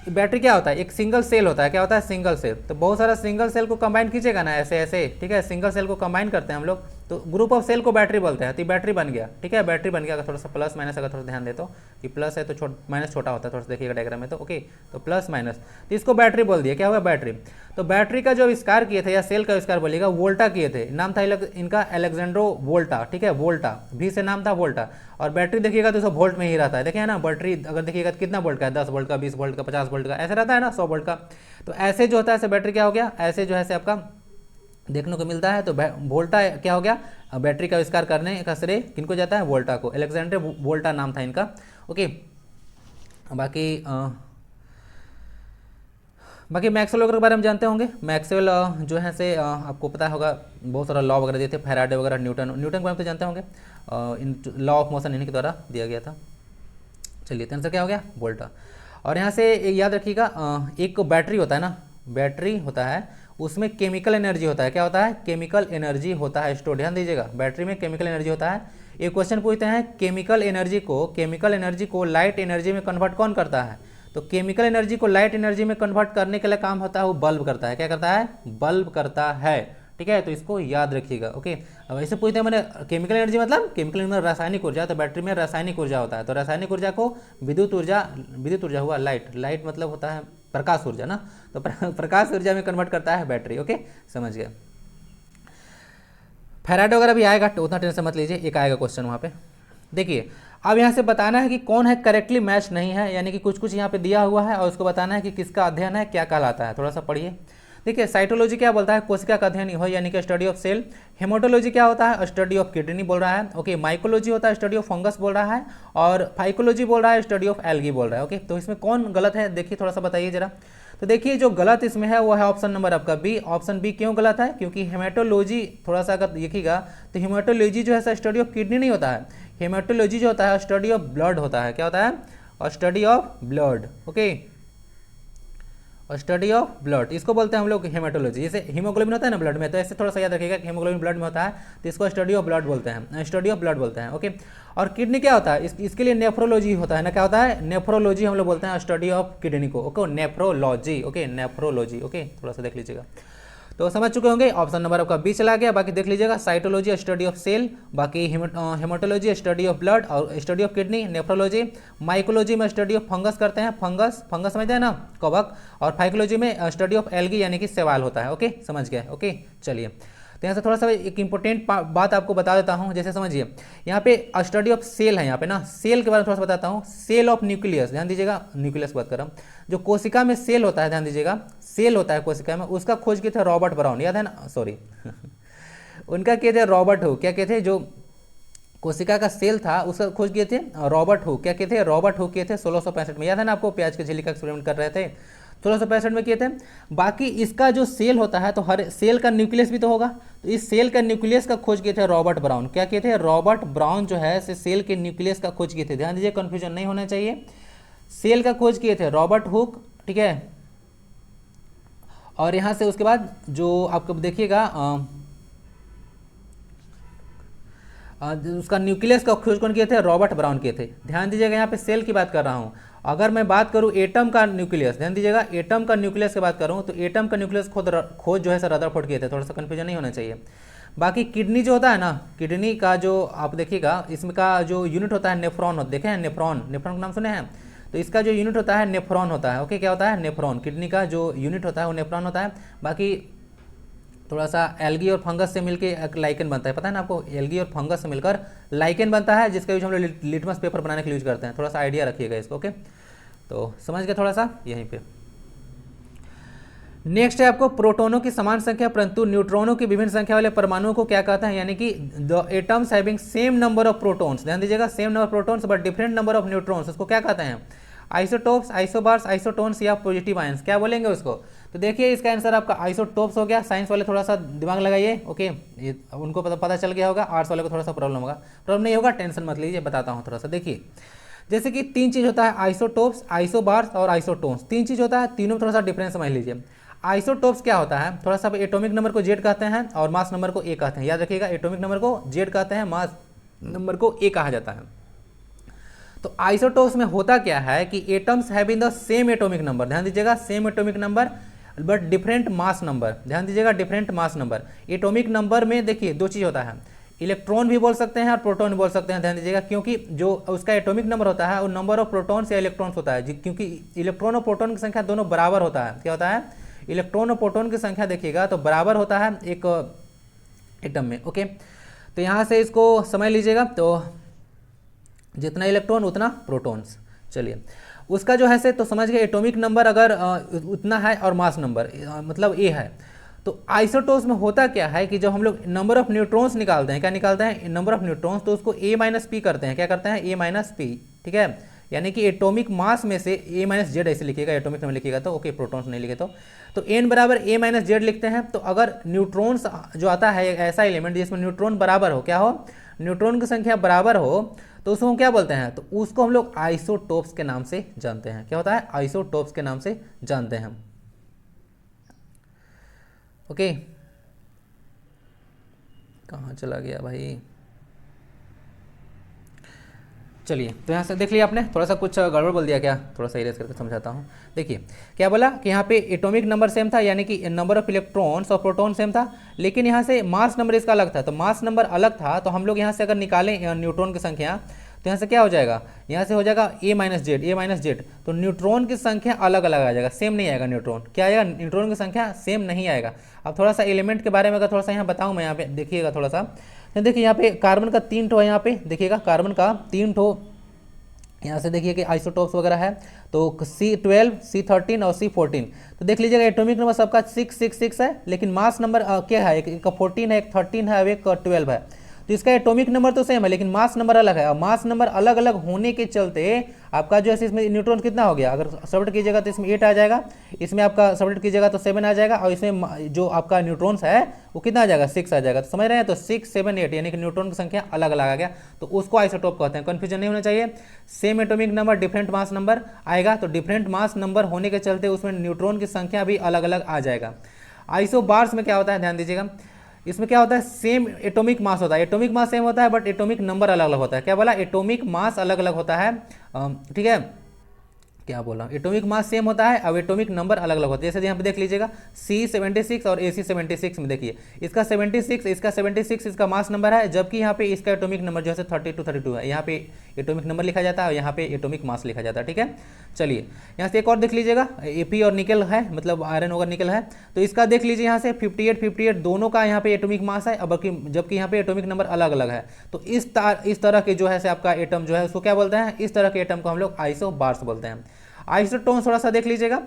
बैटरी क्या होता है, एक सिंगल सेल होता है, क्या होता है, सिंगल सेल। तो बहुत सारा सिंगल सेल को कंबाइन कीजिएगा ना ऐसे ऐसे, ठीक है, सिंगल सेल को कंबाइन करते हैं हम लोग, तो ग्रुप ऑफ सेल को बैटरी बोलते हैं। तो बैटरी बन गया, ठीक है, बैटरी बन गया। अगर थोड़ा सा प्लस माइनस अगर थोड़ा ध्यान दे तो, कि प्लस है तो माइनस छोटा होता है, थोड़ा सा देखिएगा डायग्राम में, तो ओके, तो प्लस माइनस, तो इसको बैटरी बोल दिया, क्या हुआ, बैटरी। तो बैटरी का जो आविष्कार किए थे, या सेल का आविष्कार बोलिएगा, वोल्टा किए थे, नाम था इनका अलेक्जेंड्रो वोल्टा, ठीक है, वोल्टा, भी से नाम था वोल्टा। और बैटरी देखिएगा तो 100 वोल्ट में ही रहता है, देखिए ना, बैटरी अगर देखिएगा कितना वोल्ट का है, 10 वोल्ट का, 20 वोल्ट का, 50 वोल्ट का, ऐसे रहता है ना, 100 वोल्ट का। तो ऐसे जो होता है ऐसे बैटरी क्या हो गया, ऐसे जो है आपका देखने को मिलता है। तो वोल्टा क्या हो गया, बैटरी का आविष्कार करने का श्रेय किनको जाता है, वोल्टा को, अलेक्जेंडर वोल्टा नाम था इनका। ओके, बाकी मैक्सवेल वगैरह के बारे में जानते होंगे। मैक्सवेल जो है से आपको पता होगा, बहुत सारा लॉ वगैरह दिए थे, फैराडे वगैरह, न्यूटन के बारे में तो जानते होंगे, इन लॉ ऑफ मोशन इन्हीं के द्वारा दिया गया था। चलिए, तो आंसर क्या हो गया, वोल्टा। और यहाँ से याद रखिएगा, एक बैटरी होता है ना, बैटरी होता है, उसमें केमिकल एनर्जी होता है, क्या होता है, केमिकल एनर्जी होता है स्टोर। ध्यान दीजिएगा, बैटरी में केमिकल एनर्जी होता है। एक क्वेश्चन पूछते हैं, केमिकल एनर्जी को लाइट एनर्जी में कन्वर्ट कौन करता है? तो केमिकल एनर्जी को लाइट एनर्जी में कन्वर्ट करने के लिए काम होता है, वो बल्ब करता है, क्या करता है, बल्ब करता है, ठीक है, तो इसको याद रखिएगा। ओके, अब ऐसे पूछते हैं मैंने, केमिकल एनर्जी मतलब केमिकल एनर्जी रासायनिक ऊर्जा, तो बैटरी में रासायनिक ऊर्जा होता है, तो रासायनिक ऊर्जा को विद्युत ऊर्जा हुआ लाइट मतलब होता है प्रकाश ऊर्जा ना, तो प्रकाश ऊर्जा में कन्वर्ट करता है बैटरी। ओके, समझ गया। फैराडे वगैरह भी आएगा, तो उतना टेंशन मत लीजिए, एक आएगा क्वेश्चन वहाँ पे। देखिए, अब यहाँ से बताना है कि कौन है करेक्टली मैच नहीं है, यानी कि कुछ कुछ यहाँ पे दिया हुआ है और उसको बताना है कि किसका अध्ययन है, क्या कहलाता है। थोड़ा सा पढ़िए। देखिए, साइटोलॉजी क्या बोलता है, कोशिका का अध्ययन हो, यानी कि स्टडी ऑफ सेल। हेमाटोलॉजी क्या होता है, स्टडी ऑफ किडनी बोल रहा है। ओके, माइकोलॉजी होता है, स्टडी ऑफ फंगस बोल रहा है। और फाइकोलॉजी बोल रहा है, स्टडी ऑफ एल्गी बोल रहा है। ओके, तो इसमें कौन गलत है, देखिए थोड़ा सा बताइए जरा। तो देखिए, जो गलत इसमें है वो है ऑप्शन नंबर आपका बी। ऑप्शन बी क्यों गलत है, क्योंकि हेमाटोलॉजी, थोड़ा सा अगर देखिएगा तो हेमाटोलॉजी जो है स्टडी ऑफ किडनी नहीं होता है, हेमाटोलॉजी जो होता है स्टडी ऑफ ब्लड होता है, क्या होता है, और स्टडी ऑफ ब्लड। ओके, और स्टडी ऑफ ब्लड, इसको बोलते हैं हम लोग हेमाटोलॉजी। जैसे हीमोग्लोबिन होता है ना ब्लड में, तो ऐसे थोड़ा सा याद रखिएगा कि हीमोग्लोबिन ब्लड में होता है, तो इसको स्टडी ऑफ ब्लड बोलते हैं, स्टडी ऑफ ब्लड बोलते हैं। ओके, और किडनी क्या होता है, इसके लिए नेफ्रोलॉजी होता है ना, क्या होता है, नेफ्रोलॉजी हम लोग बोलते हैं, स्टडी ऑफ किडनी को। Okay, nephrology. Okay, nephrology. Okay, थोड़ा सा देख लीजिएगा, तो समझ चुके होंगे। ऑप्शन नंबर आपका बी चला गया। बाकी देख लीजिएगा, साइटोलॉजी स्टडी ऑफ सेल, बाकी हेमाटोलॉजी स्टडी ऑफ ब्लड, और study of kidney nephrology. Mycology में स्टडी ऑफ फंगस करते हैं, फंगस समझते हैं ना, कवक। और फाइकोलॉजी में स्टडी ऑफ एल्गी यानी कि शैवाल होता है। ओके, समझ गए। ओके, चलिए, तो यहाँ से थोड़ा सा एक इंपॉर्टेंट बात आपको बता देता हूँ। जैसे समझिए, यहाँ पे स्टडी ऑफ सेल है, यहाँ पे ना सेल के बारे में थोड़ा सा बताता हूँ। सेल ऑफ न्यूक्लियस, ध्यान दीजिएगा, न्यूक्लियस बात कर रहा हूँ, जो कोशिका में सेल होता है, ध्यान दीजिएगा, सेल होता है कोशिका में, उसका खोज किए थे रॉबर्ट ब्राउन, याद है ना, सॉरी उनका किए थे रॉबर्ट हुक, क्या किए थे, जो कोशिका का सेल था उसका खोज किए थे रॉबर्ट हुक, क्या किए थे, रॉबर्ट हुक किए थे 1665 में, याद है ना आपको, प्याज की झिल्ली का एक्सपेरिमेंट कर रहे थे, 1665 में किए थे। बाकी इसका जो सेल होता है, तो हर सेल का न्यूक्लियस भी तो होगा, तो इस सेल का न्यूक्लियस का खोज किए थे रॉबर्ट ब्राउन, क्या किए थे, रॉबर्ट ब्राउन जो है सेल के न्यूक्लियस का खोज किए थे। ध्यान दीजिए, कंफ्यूजन नहीं होना चाहिए, सेल का खोज किए थे रॉबर्ट हुक, ठीक है। और यहाँ से उसके बाद जो आपको देखिएगा, उसका न्यूक्लियस का खोज कौन किए थे, रॉबर्ट ब्राउन किए थे। ध्यान दीजिएगा, यहाँ पे सेल की बात कर रहा हूँ। अगर मैं बात करूँ एटम का न्यूक्लियस, ध्यान दीजिएगा, एटम का न्यूक्लियस की बात करूँ, तो एटम का न्यूक्लियस खोज जो है सर रदरफोर्ड किए थे, थोड़ा सा कंफ्यूजन नहीं होना चाहिए। बाकी किडनी जो होता है ना, किडनी का जो आप देखिएगा, इसमें का जो यूनिट होता है नेफ्रॉन, देखे हैं नेफ्रॉन, नेफ्रॉन का नाम सुने हैं, तो इसका जो यूनिट होता है नेफ्रॉन होता है। ओके, क्या होता है, नेफ्रॉन, किडनी का जो यूनिट होता है वो नेफ्रॉन होता है। बाकी थोड़ा सा एल्गी और फंगस से मिलकर एक लाइकेन बनता है, पता है ना आपको, एल्गी और फंगस से मिलकर लाइकेन बनता है, जिसका यूज हम लोग लिटमस पेपर बनाने के लिए यूज करते हैं। थोड़ा सा आइडिया रखिएगा इसको। ओके, तो समझ गए थोड़ा सा यहीं पे। नेक्स्ट है आपको प्रोटोनों की समान संख्या परंतु न्यूट्रॉनों की विभिन्न संख्या वाले परमाणुओं को क्या कहते हैं, यानी कि the atoms having same number of protons, ध्यान दीजिएगा, same number protons but different number of neutrons, उसको क्या कहते हैं, आइसोटोप्स, आइसोबार्स, आइसोटोन्स या पॉजिटिव आयंस, क्या बोलेंगे उसको। तो देखिए इसका आंसर आपका आइसोटोप्स हो गया। साइंस वाले थोड़ा सा दिमाग लगाइए, ओके, ये उनको पता चल गया होगा, आर्ट्स वाले को थोड़ा सा प्रॉब्लम होगा, प्रॉब्लम नहीं होगा, टेंशन मत लीजिए, बताता हूँ थोड़ा सा। देखिए जैसे कि तीन चीज़ होता है, आइसोटोप्स, आइसोबार्स और आइसोटोन्स, तीन चीज़ होता है, तीनों में थोड़ा सा डिफरेंस समझ लीजिए। आइसोटोप्स क्या होता है, थोड़ा सा एटॉमिक नंबर को जेड कहते हैं और मास नंबर को ए कहते हैं, याद रखिएगा, एटॉमिक नंबर को जेड कहते हैं, मास नंबर को ए कहा जाता है। तो आइसोटोप्स में होता क्या है कि atoms having the same atomic number, ध्यान दीजिएगा, same atomic number but different mass number, ध्यान दीजिएगा, different mass number. Atomic number में देखिए दो चीज़ होता है, इलेक्ट्रॉन भी बोल सकते हैं और प्रोटॉन भी बोल सकते हैं, ध्यान दीजिएगा, क्योंकि जो उसका एटॉमिक नंबर होता है वो नंबर ऑफ प्रोटॉन्स या इलेक्ट्रॉन्स होता है, क्योंकि इलेक्ट्रॉन और प्रोटॉन की संख्या दोनों बराबर होता है। क्या होता है, इलेक्ट्रॉन और प्रोटॉन की संख्या देखिएगा तो बराबर होता है एक एटम में, ओके। तो यहाँ से इसको समझ लीजिएगा, तो जितना इलेक्ट्रॉन उतना प्रोटॉन्स। चलिए उसका जो है से तो समझ गए, एटॉमिक नंबर अगर उतना है और मास नंबर मतलब ए है। तो आइसोटोप्स में होता क्या है कि जब हम लोग नंबर ऑफ न्यूट्रॉन्स निकालते हैं, क्या निकालते हैं, नंबर ऑफ न्यूट्रॉन्स, तो उसको ए माइनस पी करते हैं, क्या करते हैं, ए माइनस पी, ठीक है, यानी कि एटॉमिक मास में से ए माइनस जेड ऐसे लिखिएगा, एटॉमिक नंबर लिखिएगा तो, ओके, प्रोटॉन्स नहीं लिखे तो एन बराबर ए माइनस जेड लिखते हैं। तो अगर न्यूट्रॉन्स जो आता है ऐसा एलिमेंट जिसमें न्यूट्रॉन बराबर हो, क्या हो, न्यूट्रॉन की संख्या बराबर हो, तो उसको हम क्या बोलते हैं, तो उसको हम लोग आइसोटोप्स के नाम से जानते हैं। क्या होता है, आइसोटोप्स के नाम से जानते हैं, ओके। कहाँ चला गया भाई, चलिए तो यहाँ से देख लिया आपने, थोड़ा सा कुछ गड़बड़ बोल दिया क्या, थोड़ा सा इरेज करके समझाता हूँ। देखिए क्या बोला कि यहाँ पे एटॉमिक नंबर सेम था, यानी कि नंबर ऑफ इलेक्ट्रॉन्स और प्रोटॉन सेम था, लेकिन यहाँ से मास नंबर इसका अलग था। तो मास नंबर अलग था तो हम लोग यहाँ से अगर निकालें न्यूट्रॉन की संख्या, तो यहाँ से क्या हो जाएगा, यहाँ से हो जाएगा ए माइनस जेड, ए माइनस जेड, तो न्यूट्रॉन की संख्या अलग अलग आ जाएगा, सेम नहीं आएगा। न्यूट्रॉन क्या आएगा, न्यूट्रॉन की संख्या सेम नहीं आएगा। अब थोड़ा सा एलिमेंट के बारे में अगर थोड़ा सा यहाँ बताऊँ मैं, यहाँ पे देखिएगा थोड़ा सा, देखिए यहाँ पे कार्बन का 3 ठो है, यहाँ पे देखिएगा कार्बन का 3 ठो, यहाँ से देखिए कि आइसोटोप्स वगैरह है, तो C12, C13 और C14, तो देख लीजिएगा एटॉमिक नंबर सबका 666 है, लेकिन मास नंबर क्या है, एक 14 है, एक 13 है और एक 12 है। तो इसका एटॉमिक नंबर तो सेम है लेकिन मास नंबर अलग है, और मास नंबर अलग अलग होने के चलते आपका जो है इसमें न्यूट्रॉन कितना हो गया, अगर सब्ट्रैक्ट कीजिएगा तो इसमें 8 आ जाएगा, इसमें आपका सब्ट्रैक्ट कीजिएगा तो 7 आ जाएगा, और इसमें जो आपका न्यूट्रॉन्स है वो कितना आ जाएगा, 6 आ जाएगा। तो समझ रहे हैं, तो 6, 7, 8 यानी कि न्यूट्रॉन की संख्या अलग अलग आ गया, तो उसको आइसोटोप कहते हैं। कन्फ्यूजन नहीं होना चाहिए, same atomic number different mass number आएगा, तो डिफरेंट मास नंबर होने के चलते उसमें न्यूट्रॉन की संख्या भी अलग अलग आ जाएगा। आइसोबार्स में क्या होता है, ध्यान दीजिएगा, इसमें क्या होता है, सेम एटॉमिक मास होता है, एटॉमिक मास सेम होता है बट एटॉमिक नंबर अलग अलग होता है। क्या बोला, एटॉमिक मास अलग अलग होता है, ठीक है, क्या बोला, एटॉमिक मास सेम होता है, अब एटॉमिक नंबर अलग अलग होता है। जैसे यहाँ पे देख लीजिएगा C76 और AC76 में देखिए, इसका 76, इसका 76 इसका मास नंबर है, जबकि यहाँ पे इसका एटॉमिक नंबर जो है 32 है। यहाँ पे एटॉमिक नंबर लिखा जाता है और यहाँ पे एटॉमिक मास लिखा जाता है, ठीक है। चलिए यहाँ से एक और देख लीजिएगा, Fe और निकल है, मतलब आयरन और निकल है, तो इसका देख लीजिए यहाँ से 58 दोनों का यहाँ पे एटॉमिक मास है, अब जबकि यहाँ पे एटॉमिक नंबर अलग अलग है। तो इस तरह के जो है से आपका एटम जो है उसको क्या बोलते हैं, इस तरह के एटम को हम लोग आइसोबार्स बोलते हैं। आइसोटोन्स थोड़ा सा देख लीजिएगा,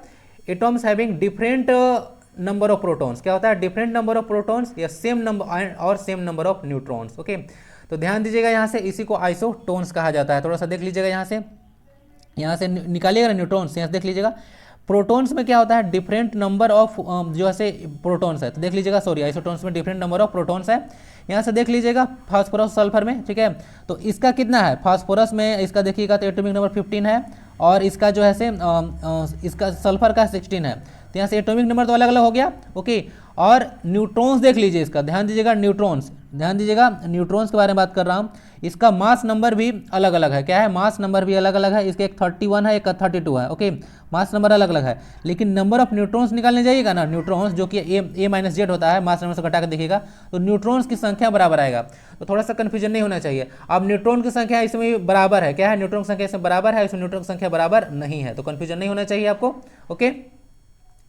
atoms having different number of protons, क्या होता है, डिफरेंट नंबर ऑफ प्रोटॉन्स या सेम नंबर और same number of neutrons, okay. तो ध्यान दीजिएगा यहाँ से इसी को आइसोटोन्स कहा जाता है। थोड़ा सा देख लीजिएगा, यहाँ से निकालिएगा ना न्यूट्रॉन्स, यहाँ से देख लीजिएगा प्रोटॉन्स में क्या होता है, डिफरेंट नंबर ऑफ जो है प्रोटॉन्स है, तो देख लीजिएगा, सॉरी, आइसोटोन्स में डिफरेंट नंबर ऑफ प्रोटॉन्स है। यहाँ से देख लीजिएगा फास्फोरस सल्फर में, ठीक है, तो इसका कितना है, फास्फोरस में इसका देखिएगा तो एटॉमिक नंबर 15 है, और इसका जो है से इसका सल्फर का 16 है, तो यहाँ से एटॉमिक नंबर तो अलग अलग हो गया, ओके। और न्यूट्रॉन्स देख लीजिए, इसका ध्यान दीजिएगा, न्यूट्रॉन्स के बारे में बात कर रहा हूँ, इसका मास नंबर भी अलग अलग है, क्या है, मास नंबर भी अलग अलग है, इसका एक 31 है, एक 32 है, ओके, मास नंबर अलग अलग है, लेकिन नंबर ऑफ न्यूट्रॉन्स निकालने जाइएगा ना, न्यूट्रॉन्स जो कि ए माइनस जेड होता है, मास नंबर से घटा कर देखिएगा तो न्यूट्रॉन्स की संख्या बराबर आएगा। तो थोड़ा सा कन्फ्यूजन नहीं होना चाहिए। अब न्यूट्रॉन की संख्या इसमें बराबर है, क्या है, न्यूट्रॉन की संख्या इसमें बराबर है, इसमें न्यूट्रॉन की संख्या बराबर नहीं है, तो कन्फ्यूजन नहीं होना चाहिए आपको, ओके।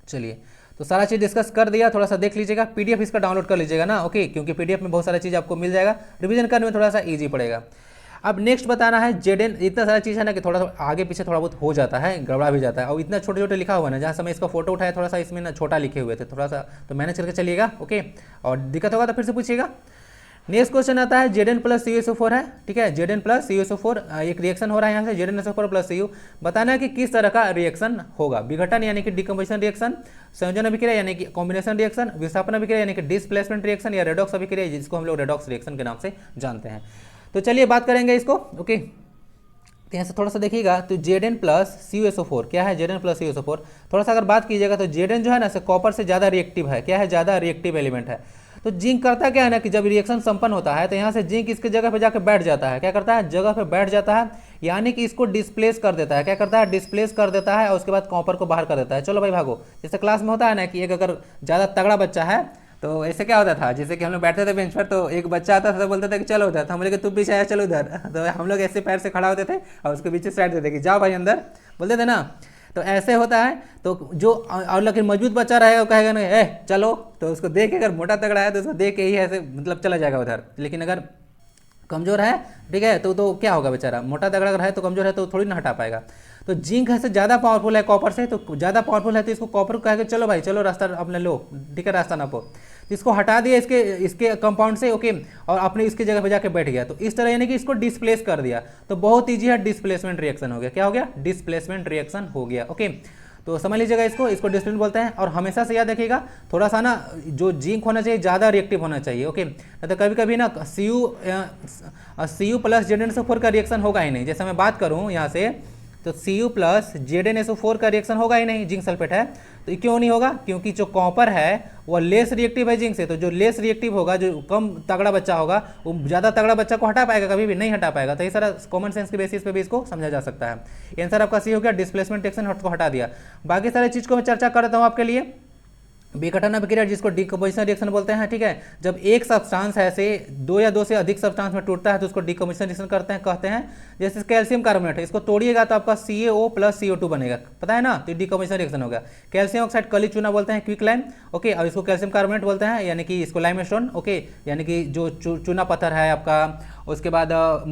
चलिए तो सारा चीज़ डिस्कस कर दिया, थोड़ा सा देख लीजिएगा, पीडीएफ इसका डाउनलोड कर लीजिएगा ना, ओके, क्योंकि पीडीएफ में बहुत सारा चीज़ आपको मिल जाएगा, रिवीजन करने में थोड़ा सा इजी पड़ेगा। अब नेक्स्ट बताना है जेडेन। इतना सारा चीज़ है ना कि थोड़ा सा आगे पीछे थोड़ा बहुत हो जाता है, गड़बड़ा भी जाता है, और इतना छोटे छोटे लिखा हुआ है ना, जहाँ समय इसका फोटो उठाया थोड़ा सा इसमें ना छोटा लिखे हुए थे, थोड़ा सा तो मैनेज करके चलिएगा। ओके, और दिक्कत होगा तो फिर से पूछिएगा। नेक्स्ट क्वेश्चन आता है Zn प्लस CuSO4 है, ठीक है, Zn प्लस CuSO4 एक रिएक्शन हो रहा है यहाँ से ZnSO4 प्लस Cu। बताना है कि किस तरह का रिएक्शन होगा। विघटन यानी कि डिकम्पोजिशन रिएक्शन, संयोजन अभिक्रिया यानी कि कॉम्बिनेशन रिएक्शन, विस्थापन अभिक्रिया यानी कि डिस्प्लेसमेंट रिएक्शन, या रेडॉक्स अभिक्रिया जिसको हम लोग रेडॉक्स रिएक्शन के नाम से जानते हैं। तो चलिए बात करेंगे इसको। ओके, तो यहाँ से थोड़ा सा देखिएगा, तो Zn प्लस CuSO4 क्या है, Zn प्लस CuSO4 थोड़ा सा अगर बात कीजिएगा तो Zn जो है ना से कॉपर से ज़्यादा रिएक्टिव है, क्या है, ज़्यादा रिएक्टिव एलिमेंट है। तो जिंक करता क्या है ना कि जब रिएक्शन संपन्न होता है तो यहाँ से जिंक इसके जगह पे जाकर बैठ जाता है, क्या करता है, जगह पे बैठ जाता है, यानी कि इसको डिस्प्लेस कर देता है, क्या करता है, डिस्प्लेस कर देता है, और उसके बाद कॉपर को बाहर कर देता है। चलो भाई भागो, जैसे क्लास में होता है ना कि एक अगर ज़्यादा तगड़ा बच्चा है तो ऐसे क्या होता था, जैसे कि हम लोग बैठते थे बेंच पर तो एक बच्चा आता था तो बोलता था कि चलो उधर, तो हम लोग तू पीछे आया चलो उधर, तो हम लोग ऐसे पैर से खड़ा होते थे और उसके पीछे साइड देते कि जाओ भाई अंदर, बोलते थे ना। तो ऐसे होता है। तो जो और लेकिन मजबूत बच्चा रहेगा वो कहेगा ना चलो, तो उसको देख के अगर मोटा तगड़ा है तो उसको देख के ही ऐसे मतलब चला जाएगा उधर। लेकिन अगर कमजोर है, ठीक है, तो क्या होगा बेचारा, मोटा तगड़ा अगर है तो कमजोर है तो थोड़ी ना हटा पाएगा। तो जिंक ऐसे ज़्यादा पावरफुल है कॉपर से, तो ज़्यादा पावरफुल है तो इसको कॉपर को कहेगा चलो भाई चलो रास्ता अपने लो, ठीक है, रास्ता नापो। तो इसको हटा दिया इसके कंपाउंड से, ओके, और अपने इसकी जगह पे जाके बैठ गया। तो इस तरह यानी कि इसको डिस्प्लेस कर दिया। तो बहुत ईजी है, डिस्प्लेसमेंट रिएक्शन हो गया। क्या हो गया, डिस्प्लेसमेंट रिएक्शन हो गया। ओके, तो समझ लीजिएगा इसको डिस्प्लेसमेंट बोलते हैं। और हमेशा से याद रखिएगा थोड़ा सा ना जो जिंक होना चाहिए ज़्यादा रिएक्टिव होना चाहिए। ओके, तो कभी कभी ना Cu प्लस ZnSO4 का रिएक्शन होगा ही नहीं। जैसे मैं बात करूँ यहाँ से तो Cu प्लस ZnSO4 का रिएक्शन होगा ही नहीं, जिंक सल्फेट है। तो क्यों नहीं होगा, क्योंकि जो कॉपर है वो लेस रिएक्टिव है जिंक से। तो जो लेस रिएक्टिव होगा, जो कम तगड़ा बच्चा होगा, वो ज़्यादा तगड़ा बच्चा को हटा पाएगा, कभी भी नहीं हटा पाएगा। तो ये सारा कॉमन सेंस के बेसिस पे भी इसको समझा जा सकता है। आंसर आपका सी हो गया, डिस्प्लेसमेंट रिएक्शन को हटा दिया। बाकी सारी चीज़ को मैं चर्चा करता हूँ आपके लिए। विघटन अभिक्रिया जिसको डिकम्पोजिशन रिएक्शन बोलते हैं, ठीक है, जब एक सब्सटेंस ऐसे दो या दो से अधिक सब्सटेंस में टूटता है तो उसको डिकम्पोजिशन रिएक्शन करते हैं, कहते हैं। जैसे कैल्शियम कार्बोनेट है, इसको तोड़िएगा तो आपका CaO प्लस CO2 बनेगा, पता है ना, तो डिकम्पोजिशन रिएक्शन होगा। कैल्शियम ऑक्साइड कली चूना बोलते हैं, क्विक लाइम, ओके, और इसको कैल्शियम कार्बोनेट बोलते हैं, यानी कि इसको लाइमस्टोन, ओके, यानी कि जो चूना पत्थर है आपका। उसके बाद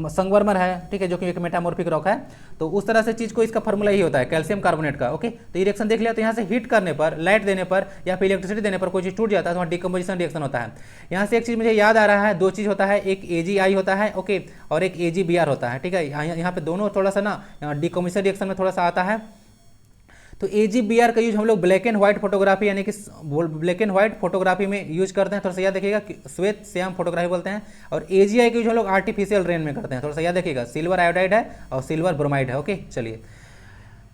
संगमरमर है, ठीक है, जो कि एक मेटामॉर्फिक रॉक है। तो उस तरह से चीज़ को इसका फॉर्मूला ही होता है कैल्शियम कार्बोनेट का। ओके, तो ये रिएक्शन देख लिया। तो यहाँ से हीट करने पर, लाइट देने पर या फिर इलेक्ट्रिसिटी देने पर कोई चीज़ टूट जाता है तो वहाँ डिकम्पोजिशन रिएक्शन होता है। यहाँ से एक चीज़ मुझे याद आ रहा है, दो चीज़ होता है, एक AgI होता है, ओके, और एक AgBr होता है, ठीक है। यहाँ पे दोनों थोड़ा सा ना डिकम्पोजिशन रिएक्शन में थोड़ा सा आता है। तो AgBr का यूज हम लोग ब्लैक एंड व्हाइट फोटोग्राफी यानी कि ब्लैक एंड व्हाइट फोटोग्राफी में यूज करते हैं। थोड़ा सा याद देखिएगा, श्वेत श्याम फोटोग्राफी बोलते हैं। और AgI का यूज हम लोग आर्टिफिशियल रेन में करते हैं। थोड़ा सा याद देखिएगा, सिल्वर आयोडाइड है और सिल्वर ब्रोमाइड है। ओके, चलिए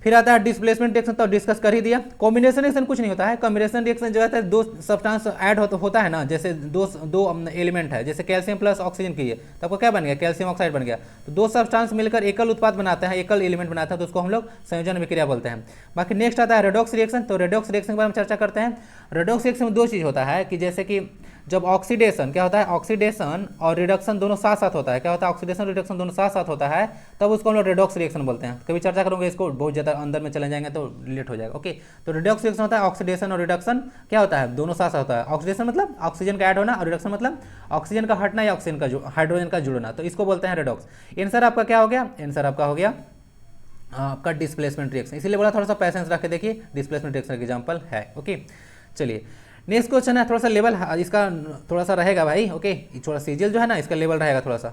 फिर आता है डिस्प्लेसमेंट रिएक्शन, तो डिस्कस कर ही दिया। कॉम्बिनेशन रिएक्शन कुछ नहीं होता है। कॉम्बिनेशन रिएक्शन जो है दो सब्सटेंस ऐड होता है ना, जैसे दो एलिमेंट है, जैसे कैल्शियम प्लस ऑक्सीजन की है तो आपको क्या बन गया, कैल्शियम ऑक्साइड बन गया। तो दो सब्सटेंस मिलकर एकल उत्पाद बनाते हैं, एकल एलिमेंट बनाता है, तो उसको हम लोग संयोजन अभिक्रिया बोलते हैं। बाकी नेक्स्ट आता है रेडॉक्स रिएक्शन। तो रेडॉक्स रिएक्शन के बारे में चर्चा करते हैं। रेडॉक्स रिएक्शन में दो चीज़ होता है कि जैसे कि जब ऑक्सीडेशन, क्या होता है, ऑक्सीडेशन और रिडक्शन दोनों साथ साथ होता है। क्या होता है, ऑक्सीडेशन रिडक्शन दोनों साथ साथ होता है, तब उसको हम लोग रेडॉक्स रिएक्शन बोलते हैं। कभी चर्चा करूंगा इसको, बहुत ज़्यादा अंदर में चले जाएंगे तो लेट हो जाएगा। ओके, तो रेडॉक्स रिएक्शन होता है ऑक्सीडेशन और रिडक्शन, क्या होता है, दोनों साथ साथ होता है। ऑक्सीडेशन मतलब ऑक्सीजन का ऐड होना, और रिडक्शन मतलब ऑक्सीजन का हटना या ऑक्सीजन का हाइड्रोजन का जुड़ना, तो इसको बोलते हैं रेडॉक्स। आंसर आपका क्या हो गया, आंसर आपका हो गया आपका डिस्प्लेसमेंट रिएक्शन। इसीलिए बोला थोड़ा सा पैसेंस रख के देखिए, डिस्प्लेसमेंट रिएक्शन एग्जाम्पल है। ओके, चलिए नेक्स्ट क्वेश्चन है, थोड़ा सा लेवल इसका थोड़ा सा रहेगा भाई। ओके, थोड़ा सीजीएल जो है ना इसका लेवल रहेगा थोड़ा सा।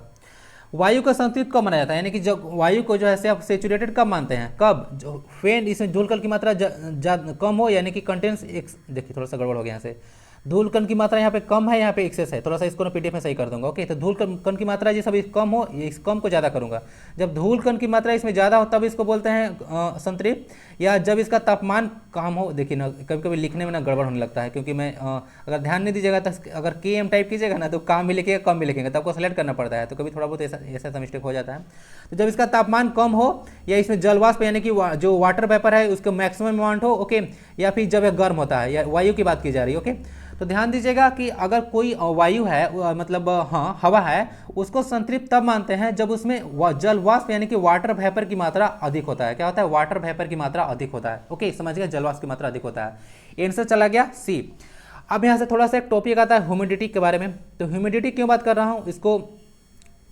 वायु का संतृप्त कब माना जाता है, यानी कि जब वायु को जो है आप सेचुरेटेड कब मानते हैं, कब, जो फेन इसमें धूल कण की मात्रा कम हो, यानी कि कंटेंस, देखिए थोड़ा सा गड़बड़ हो गया यहाँ से, धूल कण की मात्रा यहाँ पे कम है, यहाँ पे एक्सेस है। थोड़ा सा इसको ना PDF में सही कर दूंगा। ओके, तो धूल कण की मात्रा ये सब कम हो, इस कम को ज़्यादा करूंगा। जब धूल कण की मात्रा इसमें ज़्यादा हो तब इसको बोलते हैं संतृप्त, या जब इसका तापमान कम हो। देखिए ना कभी कभी लिखने में ना गड़बड़ होने लगता है, क्योंकि मैं अगर ध्यान नहीं दीजिएगा तो अगर KM टाइप कीजिएगा ना तो काम भी लिखिएगा कम भी लिखेंगे, तो आपको सेलेक्ट करना पड़ता है, तो कभी थोड़ा बहुत ऐसा मिस्टेक हो जाता है। तो जब इसका तापमान कम हो, या इसमें जलवाष्प यानी कि जो वाटर वेपर है उसका मैक्सिमम अमाउंट हो, ओके, या फिर जब यह गर्म होता है, या वायु की बात की जा रही है। ओके, तो ध्यान दीजिएगा कि अगर कोई वायु है, मतलब हाँ हवा है, उसको संतृप्त तब मानते हैं जब उसमें जल वाष्प यानी कि वाटर वेपर की मात्रा अधिक होता है। क्या होता है, वाटर वेपर की मात्रा अधिक होता है। ओके, समझिएगा, जल वाष्प की मात्रा अधिक होता है। आंसर चला गया C। अब यहाँ से थोड़ा सा एक टॉपिक आता है ह्यूमिडिटी के बारे में। तो ह्यूमिडिटी क्यों बात कर रहा हूँ, इसको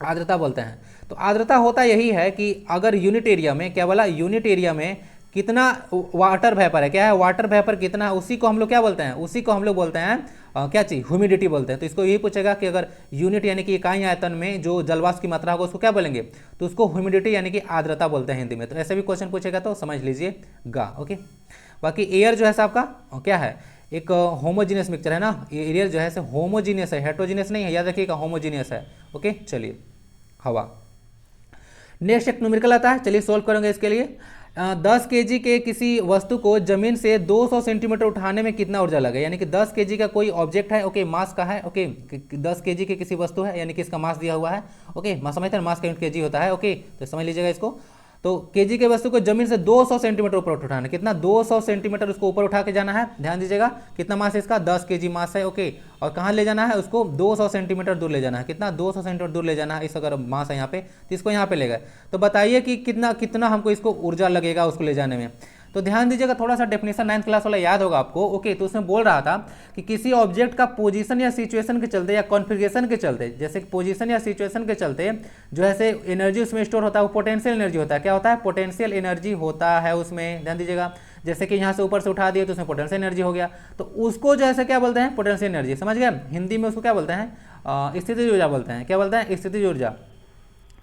आर्द्रता बोलते हैं। तो आर्द्रता होता यही है कि अगर यूनिट एरिया में, क्या बोला, यूनिट एरिया में कितना वाटर वेपर है, क्या है, वाटर वेपर कितना है, उसी को हम लोग क्या बोलते हैं, उसी को हम लोग बोलते हैं क्या चीज़, ह्यूमिडिटी बोलते हैं। तो इसको यही पूछेगा कि अगर यूनिट यानी कि इकाई आयतन में जो जलवाष्प की मात्रा होगा उसको क्या बोलेंगे, तो उसको ह्यूमिडिटी यानी कि आर्द्रता बोलते हैं हिंदी में। तो ऐसे भी क्वेश्चन पूछेगा तो समझ लीजिएगा। ओके, बाकी एयर जो है आपका क्या है, एक होमोजीनियस मिक्सचर है ना, एयर जो है होमोजीनियस है, हेट्रोजीनियस नहीं है, याद रखिएगा, होमोजीनियस है। ओके, चलिए हवा। नेक्स्ट एक न्यूमेरिकल आता है, चलिए सोल्व करेंगे इसके लिए। 10 केजी के किसी वस्तु को जमीन से 200 सेंटीमीटर उठाने में कितना ऊर्जा लगे, यानी कि 10 केजी का कोई ऑब्जेक्ट है, ओके, मास का है, ओके, 10 केजी की किसी वस्तु है, यानी कि इसका मास दिया हुआ है, ओके, मास समझते हैं, मास का यूनिट केजी होता है, ओके, तो समझ लीजिएगा इसको। तो केजी के वस्तु को जमीन से 200 सेंटीमीटर ऊपर उठाना, कितना, 200 सेंटीमीटर उसको ऊपर उठा के जाना है, ध्यान दीजिएगा, कितना मास है इसका, 10 केजी मास है, ओके, और कहाँ ले जाना है उसको, 200 सेंटीमीटर दूर ले जाना है, कितना, 200 सेंटीमीटर दूर ले जाना है, इस अगर मास है यहाँ पे तो इसको यहाँ पे ले गए। तो बताइए कि कितना कितना हमको इसको ऊर्जा लगेगा उसको ले जाने में। तो ध्यान दीजिएगा, थोड़ा सा डेफिनेशन 9th क्लास वाला याद होगा आपको, ओके। तो उसमें बोल रहा था कि किसी ऑब्जेक्ट का पोजीशन या सिचुएशन के चलते या कॉन्फ़िगरेशन के चलते, जैसे पोजीशन या सिचुएशन के चलते जो है एनर्जी उसमें स्टोर होता है, वो पोटेंशियल एनर्जी होता है, क्या होता है, पोटेंशियल एनर्जी होता है उसमें, ध्यान दीजिएगा। जैसे कि यहाँ से ऊपर से उठा दिए तो उसमें पोटेंशियल एनर्जी हो गया, तो उसको जो है क्या बोलते हैं, पोटेंशियल एनर्जी, समझ गए, हिंदी में उसको क्या बोलते हैं, स्थितिज ऊर्जा बोलते हैं, क्या बोलते हैं, स्थितिज ऊर्जा,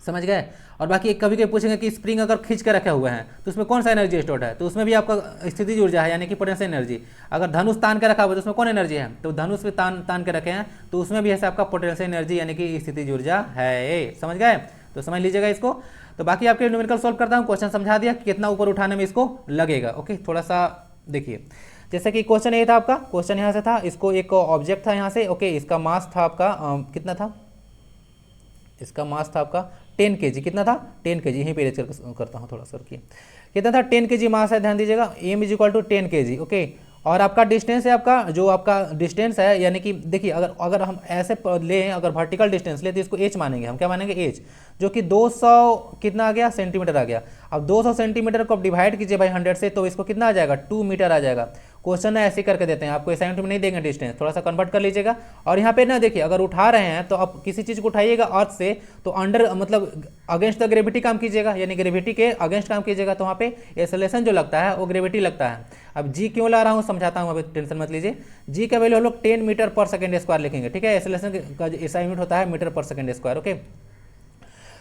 समझ गए। और बाकी कभी कभी पूछेंगे कि स्प्रिंग अगर खींच के रखे हुए हैं तो उसमें कौन सा एनर्जी स्टोर है, तो उसमें भी आपका स्थितिज ऊर्जा है, यानी कि पोटेंशियल एनर्जी। अगर धनुष तान के रखा हुआ है तो उसमें कौन एनर्जी है, तो धनुष पे तान के रखे हैं तो उसमें भी ऐसे आपका पोटेंशियल एनर्जी यानी कि स्थितिज ऊर्जा है, समझ गए, तो समझ लीजिएगा इसको। तो बाकी आपके न्यूमेरिकल सॉल्व करता हूँ, क्वेश्चन समझा दिया कि कितना ऊपर उठाने में इसको लगेगा। ओके, थोड़ा सा देखिए, जैसे कि क्वेश्चन ये था आपका, क्वेश्चन यहाँ से था, इसको एक ऑब्जेक्ट था यहाँ से, ओके, इसका मास था आपका कितना था, इसका मास था आपका 10 kg, कितना था, 10 kg, यहीं पे रेज करता हूँ थोड़ा सा, रखिए, कितना था, 10 kg मास है, ध्यान दीजिएगा, m is equal to 10 kg, okay. और आपका डिस्टेंस है, आपका जो आपका डिस्टेंस है, यानी कि देखिए अगर हम ऐसे लें, अगर वर्टिकल डिस्टेंस ले तो इसको h मानेंगे, हम क्या मानेंगे, h, जो कि 200 कितना आ गया, सेंटीमीटर आ गया। अब 200 सेंटीमीटर को आप डिवाइड कीजिए भाई 100 से, तो इसको कितना आ जाएगा, 2 मीटर आ जाएगा। क्वेश्चन है ऐसे करके देते हैं, आपको असाइनमेंट में नहीं देंगे डिस्टेंस, थोड़ा सा कन्वर्ट कर लीजिएगा। और यहाँ पे ना देखिए, अगर उठा रहे हैं तो आप किसी चीज़ को उठाइएगा अर्थ से, तो अंडर मतलब अगेंस्ट द ग्रेविटी काम कीजिएगा, यानी ग्रेविटी के अगेंस्ट काम कीजिएगा, तो वहाँ पे एक्सेलरेशन जो लगता है वो ग्रेविटी लगता है। अब जी क्यों ला रहा हूँ समझाता हूँ, अभी टेंशन मत लीजिए। जी का वैल्यू हम लोग 10 मीटर पर सेकेंड स्क्वायर लिखेंगे, ठीक है, एक्सेलरेशन का ऐसा यूनिट होता है मीटर पर सेकेंड स्क्वायर, ओके।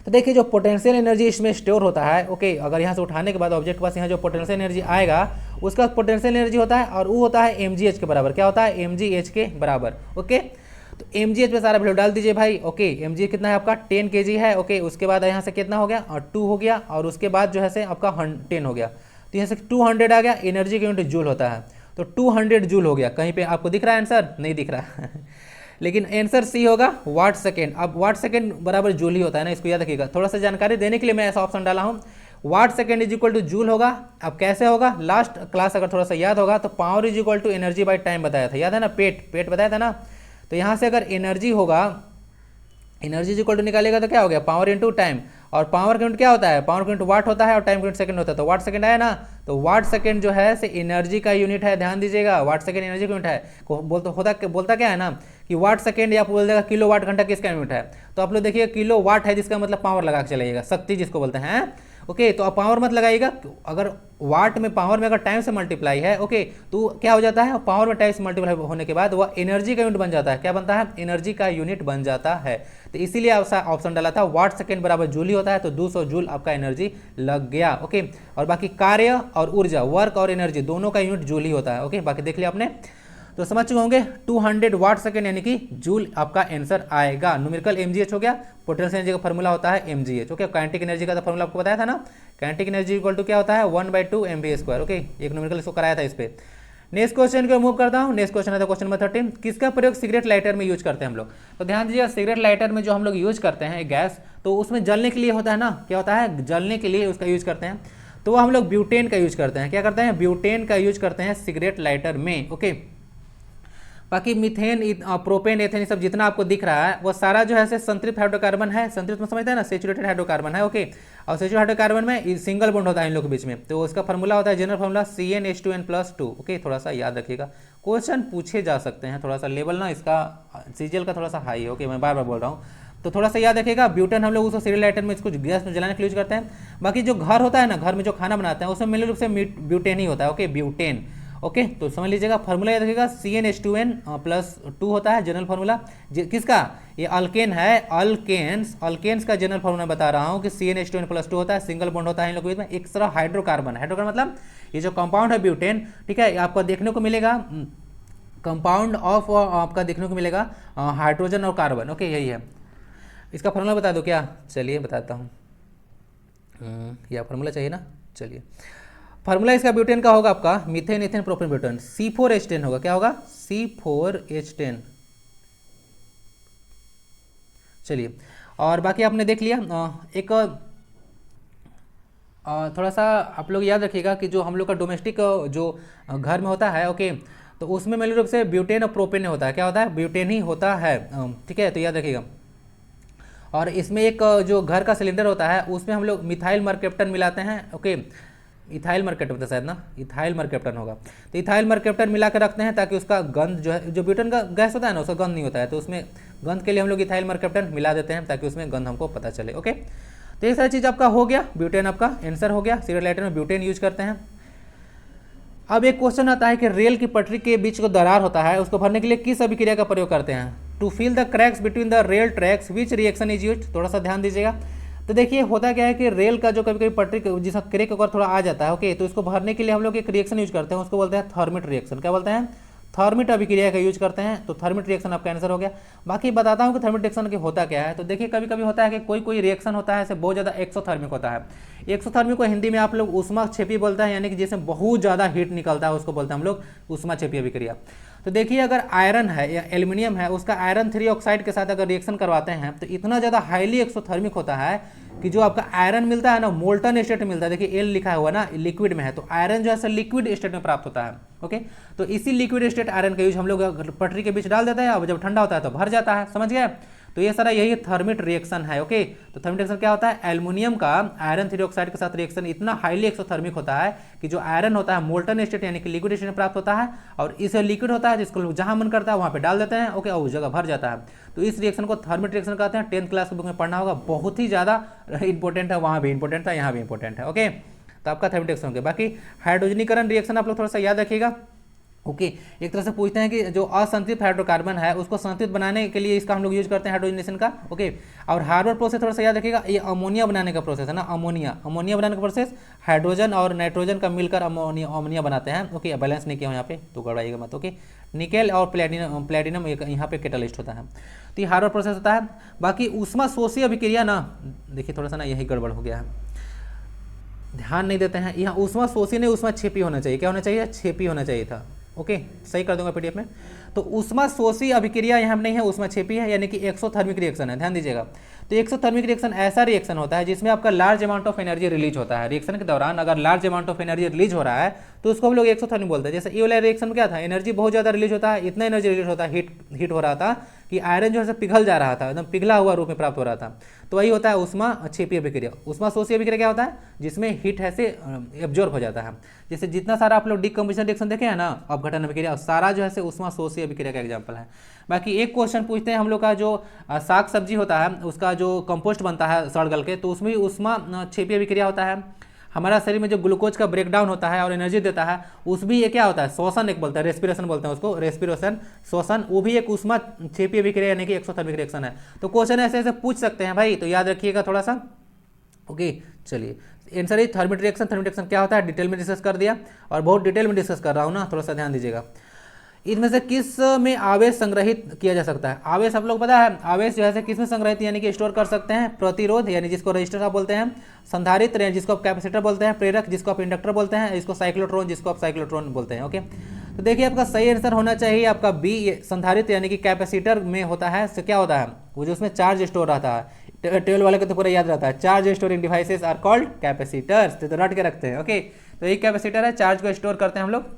तो देखिए जो पोटेंशियल एनर्जी इसमें स्टोर होता है, ओके, अगर यहाँ से उठाने के बाद ऑब्जेक्ट के पास यहाँ जो पोटेंशियल एनर्जी आएगा उसका पोटेंशियल एनर्जी होता है, और वो होता है mgh के बराबर, क्या होता है, mgh के बराबर, ओके। तो mgh पे सारा वैल्यू डाल दीजिए भाई, ओके, mgh कितना है आपका 10 kg है, ओके। उसके बाद यहाँ से कितना हो गया, 2 हो गया, और उसके बाद जो है आपका 10 हो गया, तो यहाँ से 200 आ गया, एनर्जी के यूनिट जूल होता है, तो 200 जूल हो गया। कहीं पे आपको दिख रहा है आंसर, नहीं दिख रहा लेकिन आंसर सी होगा, वाट सेकेंड। अब वाट सेकेंड बराबर जूल ही होता है ना, इसको याद रखिएगा। थोड़ा सा जानकारी देने के लिए मैं ऐसा ऑप्शन डाला हूँ, watt second is equal to joule होगा। अब कैसे होगा, लास्ट क्लास अगर थोड़ा सा याद होगा तो power is equal to energy by time बताया था, याद है ना, पेट बताया था ना। तो यहाँ से अगर एनर्जी होगा, एनर्जी इज इक्वल टू निकालेगा तो क्या हो गया, पावर इंटू टाइम, और पावर का यूनिट क्या होता है, पावर का यूनिट वाट होता है, और टाइम का यूनिट सेकंड होता है, तो वाट सेकंड आया ना। तो वाट सेकंड जो है से एनर्जी का यूनिट है, ध्यान दीजिएगा, वाट सेकंड एनर्जी का यूनिट है। बोलता क्या है ना कि वाट सेकंड, या बोल देगा किलो वाट घंटा किसका यूनिट है, तो आप लोग देखिए किलो वाट है, जिसका मतलब पावर लगा के चलाइएगा, शक्ति जिसको बोलते हैं, ओके। तो आप पावर मत लगाइएगा, अगर वाट में पावर में अगर टाइम से मल्टीप्लाई है, ओके, तो क्या हो जाता है, पावर में टाइम से मल्टीप्लाई होने के बाद वह एनर्जी का यूनिट बन जाता है, क्या बनता है, एनर्जी का यूनिट बन जाता है। तो इसीलिए ऑप्शन डाला था वाट सेकेंड बराबर जूल ही होता है, तो 200 जूल आपका एनर्जी लग गया, ओके। और बाकी कार्य और ऊर्जा, वर्क और एनर्जी दोनों का यूनिट जूल ही होता है, ओके। बाकी देख लिया आपने, तो समझ चुके होंगे 200 वाट सेकेंड यानी कि जूल आपका आंसर आएगा। न्यूमेरिकल mgh हो गया, पोटेंशियल एनर्जी का फॉर्मूला होता है mgh, ओके। काइनेटिक एनर्जी का तो फॉर्मूला आपको बताया था ना, काइनेटिक एनर्जी इक्वल टू क्या होता है 1/2 mv², ओके। एक न्यूमेरिकल इसको कराया था इस पे। नेक्स्ट क्वेश्चन को मूव करता हूँ। नेक्स्ट क्वेश्चन है क्वेश्चन नंबर 13, किसका प्रयोग सिगरेट लाइटर में यूज करते हैं हम लोग। तो ध्यान दीजिए, सिगरेट लाइटर में जो हम लोग यूज करते हैं गैस, तो उसमें जलने के लिए होता है ना, क्या होता है, जलने के लिए उसका यूज करते हैं, तो वो हम लोग ब्यूटेन का यूज करते हैं। क्या करते हैं, ब्यूटेन का यूज करते हैं सिगरेट लाइटर में, ओके। बाकी मीथेन, प्रोपेन, एथेन, ये सब जितना आपको दिख रहा है वो सारा जो है संतृप्त हाइड्रोकार्बन है। संतृप्त में समझते हैं ना, सेचुरेटेड हाइड्रोकार्बन है, ओके। और सेचुरेटेड हाइड्रोकार्बन में सिंगल बॉन्ड होता है इन लोग के बीच में, तो उसका फॉर्मूला होता है जनरल फॉर्मूला CnH2n+2, ओके। थोड़ा सा याद रखिएगा, क्वेश्चन पूछे जा सकते हैं, थोड़ा सा लेवल ना इसका सीजीएल का थोड़ा सा हाई है, ओके। मैं बार बार बोल रहा हूँ, तो थोड़ा सा याद रखिएगा, ब्यूटेन हम लोग उसको सीरियल लाइटर में इसको गैस में जलाने के लिए यूज करते हैं। बाकी जो घर होता है ना, घर में जो खाना बनाते हैं उसमें मेन रूप से ब्यूटेन ही होता है। Okay, butane. ओके, तो समझ लीजिएगा, फार्मूला याद रखिएगा, CnH2n +2 होता है जनरल फार्मूला। किसका? ये अल्केन है, अल्केन्स का जनरल फार्मूला बता रहा हूँ कि CnH2n +2 होता है, सिंगल बॉन्ड होता है इन लोगों के बीच में। एक तरह हाइड्रोकार्बन मतलब ये जो कंपाउंड है ब्यूटेन, ठीक है, आपको देखने को मिलेगा कंपाउंड ऑफ आपका देखने को मिलेगा हाइड्रोजन और कार्बन। ओके, यही है। इसका फार्मूला बता दो क्या? चलिए बताता हूँ। यह फार्मूला चाहिए ना, चलिए। फार्मूला इसका ब्यूटेन का होगा आपका methane ethane propane butane, C4H10 होगा। क्या होगा? C4H10। चलिए, और बाकी आपने देख लिया। एक थोड़ा सा आप लोग याद रखिएगा कि जो हम लोग का डोमेस्टिक जो घर में होता है, ओके, तो उसमें मूल रूप से ब्यूटेन और प्रोपेन होता है। क्या होता है? ब्यूटेन ही होता है, ठीक है, तो याद रखिएगा। और इसमें एक जो घर का सिलेंडर होता है उसमें हम लोग मिथाइल मरकेप्टन मिलाते हैं। ओके, इथाइल मरकेप्टन होता है शायद ना, इथाइल मरकेप्टन होगा। तो इथाइल मरकेप्टन मिला कर रखते हैं ताकि उसका गंध जो है, जो ब्यूटेन का गैस होता है ना, उसका गंध नहीं होता है, तो उसमें गंध के लिए हम लोग इथाइल मरकेप्टन मिला देते हैं ताकि उसमें गंध हमको पता चले। ओके, तो ये सारी चीज़ आपका हो गया, ब्यूटेन आपका आंसर हो गया। सीरियल लाइटर में ब्यूटेन यूज करते हैं। अब एक क्वेश्चन आता है कि रेल की पटरी के बीच जो दरार होता है उसको भरने के लिए किस अभिक्रिया का प्रयोग करते हैं? To fill the cracks between the rail tracks which reaction is used? थोड़ा सा ध्यान दीजिएगा। तो देखिए होता क्या है कि रेल का जो कभी कभी पटरी जिसका क्रैक अगर थोड़ा आ जाता है, ओके, तो इसको भरने के लिए हम लोग एक रिएक्शन यूज करते हैं, उसको बोलते हैं थर्मिट रिएक्शन। क्या बोलते हैं? थर्मिट अभिक्रिया का यूज करते हैं। तो थर्मिट रिएक्शन आपका आंसर हो गया। बाकी बताता हूँ कि थर्मिट रिएक्शन की होता क्या है। तो देखिए कभी कभी होता है कि कोई रिएक्शन होता है ऐसे बहुत ज़्यादा एक्सोथर्मिक होता है। एक्सोथर्मिक को हिंदी में आप लोग ऊष्मा क्षेपी बोलते हैं, यानी कि जिसमें बहुत ज़्यादा हीट निकलता है उसको बोलते हैं हम लोग ऊष्मा क्षेपी अभिक्रिया। तो देखिए अगर आयरन है या एल्युमिनियम है, उसका आयरन 3 ऑक्साइड के साथ अगर रिएक्शन करवाते हैं तो इतना ज़्यादा हाईली एक्सोथर्मिक होता है कि जो आपका आयरन मिलता है ना, मोल्टन स्टेट में मिलता है। देखिए एल लिखा हुआ ना, लिक्विड में है, तो आयरन जो है लिक्विड स्टेट में प्राप्त होता है। ओके, तो इसी लिक्विड स्टेट आयरन का यूज हम लोग पटरी के बीच डाल देते हैं, अब जब ठंडा होता है तो भर जाता है। समझ गए? तो ये सारा यही थर्मिट रिएक्शन है। ओके, तो थर्मिट रिएक्शन क्या होता है? एल्युमिनियम का आयरन 3 ऑक्साइड के साथ रिएक्शन इतना हाईली एक्सोथर्मिक होता है कि जो आयरन होता है मोल्टन स्टेट यानी कि लिक्विड स्टेट में प्राप्त होता है, और इसे लिक्विड होता है जिसको जहां मन करता है वहां पे डाल देते हैं। ओके, और उस जगह भर जाता है। तो इस रिएक्शन को थर्मिट रिएक्शन कहते हैं। 10th क्लास के बुक में पढ़ना होगा, बहुत ही ज्यादा इंपॉर्टेंट है, वहां भी इंपॉर्टेंट था, यहाँ भी इंपॉर्टेंट है। ओके, तो आपका थर्मिट रिएक्शन हो गया। बाकी हाइड्रोजनीकरण रिएक्शन आप लोग थोड़ा सा याद रखिएगा। ओके, एक तरह से पूछते हैं कि जो असंतृप्त हाइड्रोकार्बन है उसको संतृप्त बनाने के लिए इसका हम लोग यूज करते हैं हाइड्रोजनेशन का। ओके, और हार्वर्ड प्रोसेस थोड़ा सा याद रखिएगा, ये अमोनिया बनाने का प्रोसेस है ना, अमोनिया बनाने का प्रोसेस, हाइड्रोजन और नाइट्रोजन का मिलकर अमोनिया बनाते हैं। ओके, बैलेंस नहीं किया यहाँ पे तो गड़बड़ाइएगा मत। ओके, निकेल और प्लेटिनम यहाँ पे कैटालिस्ट होता है। तो ये हार्वर्ड प्रोसेस होता है। बाकी ऊष्मा शोषी अभिक्रिया ना, देखिए थोड़ा सा ना यही गड़बड़ हो गया है, ध्यान नहीं देते हैं। यहाँ ऊष्मा शोषी नहीं, ऊष्मा क्षेपी होना चाहिए। क्या होना चाहिए? क्षेपी होना चाहिए था। ओके, सही कर दूंगा पीडीएफ में। तो ऊष्मा शोषी अभिक्रिया यहाँ नहीं है, ऊष्मा क्षेपी है, यानी कि एक्सोथर्मिक रिएक्शन है। ध्यान दीजिएगा। तो एक्सोथर्मिक रिएक्शन ऐसा रिएक्शन होता है जिसमें आपका large amount of energy release होता है। रिएक्शन के दौरान अगर large amount of energy release हो रहा है तो उसको हम लोग एक्सोथर्मिक बोलते हैं। जैसे ये वाला रिएक्शन में क्या था, एनर्जी बहुत ज़्यादा रिलीज होता है, इतना एनर्जी रिलीज होता है, हीट हो रहा था कि आयरन जो है पिघल जा रहा था, एकदम पिघला हुआ रूप में प्राप्त हो रहा था। तो वही होता है ऊष्मा क्षेपी अभिक्रिया। ऊष्मा शोषी अभिक्रिया क्या होता है? जिसमें हीट है से एब्जॉर्ब हो जाता है। जैसे जितना सारा आप लोग डिकम्पोजिशन रिएक्शन देखे हैं ना, अपघटन अभिक्रिया, सारा जो है ऊष्मा शोषी अभिक्रिया का एग्जाम्पल है। बाकी एक क्वेश्चन पूछते हैं हम लोग का, जो साग सब्जी होता है उसका जो कंपोस्ट बनता है सड़ गल के, तो उसमें भी ऊष्मा क्षेपी अभिक्रिया होता है। हमारा शरीर में जो ग्लूकोज का ब्रेकडाउन होता है और एनर्जी देता है, उसमें ये क्या होता है? श्वसन एक बोलता है, रेस्पिरेशन बोलते हैं उसको, रेस्पिरेशन, श्वसन, वो भी एक ऊष्मा क्षेपी अभिक्रिया यानी कि एक्सोथर्मिक रिएक्शन है। तो क्वेश्चन ऐसे ऐसे पूछ सकते हैं भाई, तो याद रखिएगा थोड़ा सा। ओके, चलिए आंसर है थर्मिट रिएक्शन। थर्मिट रिएक्शन क्या होता है डिटेल में डिस्कस कर दिया, और बहुत डिटेल में डिस्कस कर रहा हूँ ना, थोड़ा सा ध्यान दीजिएगा। इनमें से किस में आवेश संग्रहित किया जा सकता है? आवेश आप लोग पता है, आवेश जो है किस में संग्रहित यानी कि स्टोर कर सकते हैं? प्रतिरोध यानी जिसको रजिस्टर आप बोलते हैं, संधारित्र जिसको आप कैपेसिटर बोलते हैं, प्रेरक जिसको आप इंडक्टर बोलते हैं, इसको साइक्लोट्रॉन जिसको आप साइक्लोट्रॉन बोलते हैं। ओके, तो देखिए आपका सही आंसर होना चाहिए आपका बी, संधारित्र यानी कि कैपेसिटर में होता है। तो क्या होता है वो, जो उसमें चार्ज स्टोर रहता है, 12 वाले को तो पूरा याद रहता है, charge storing devices are called capacitors, तो रट के रखते हैं। ओके, तो ये कैपेसिटर है, चार्ज को स्टोर करते हैं हम लोग।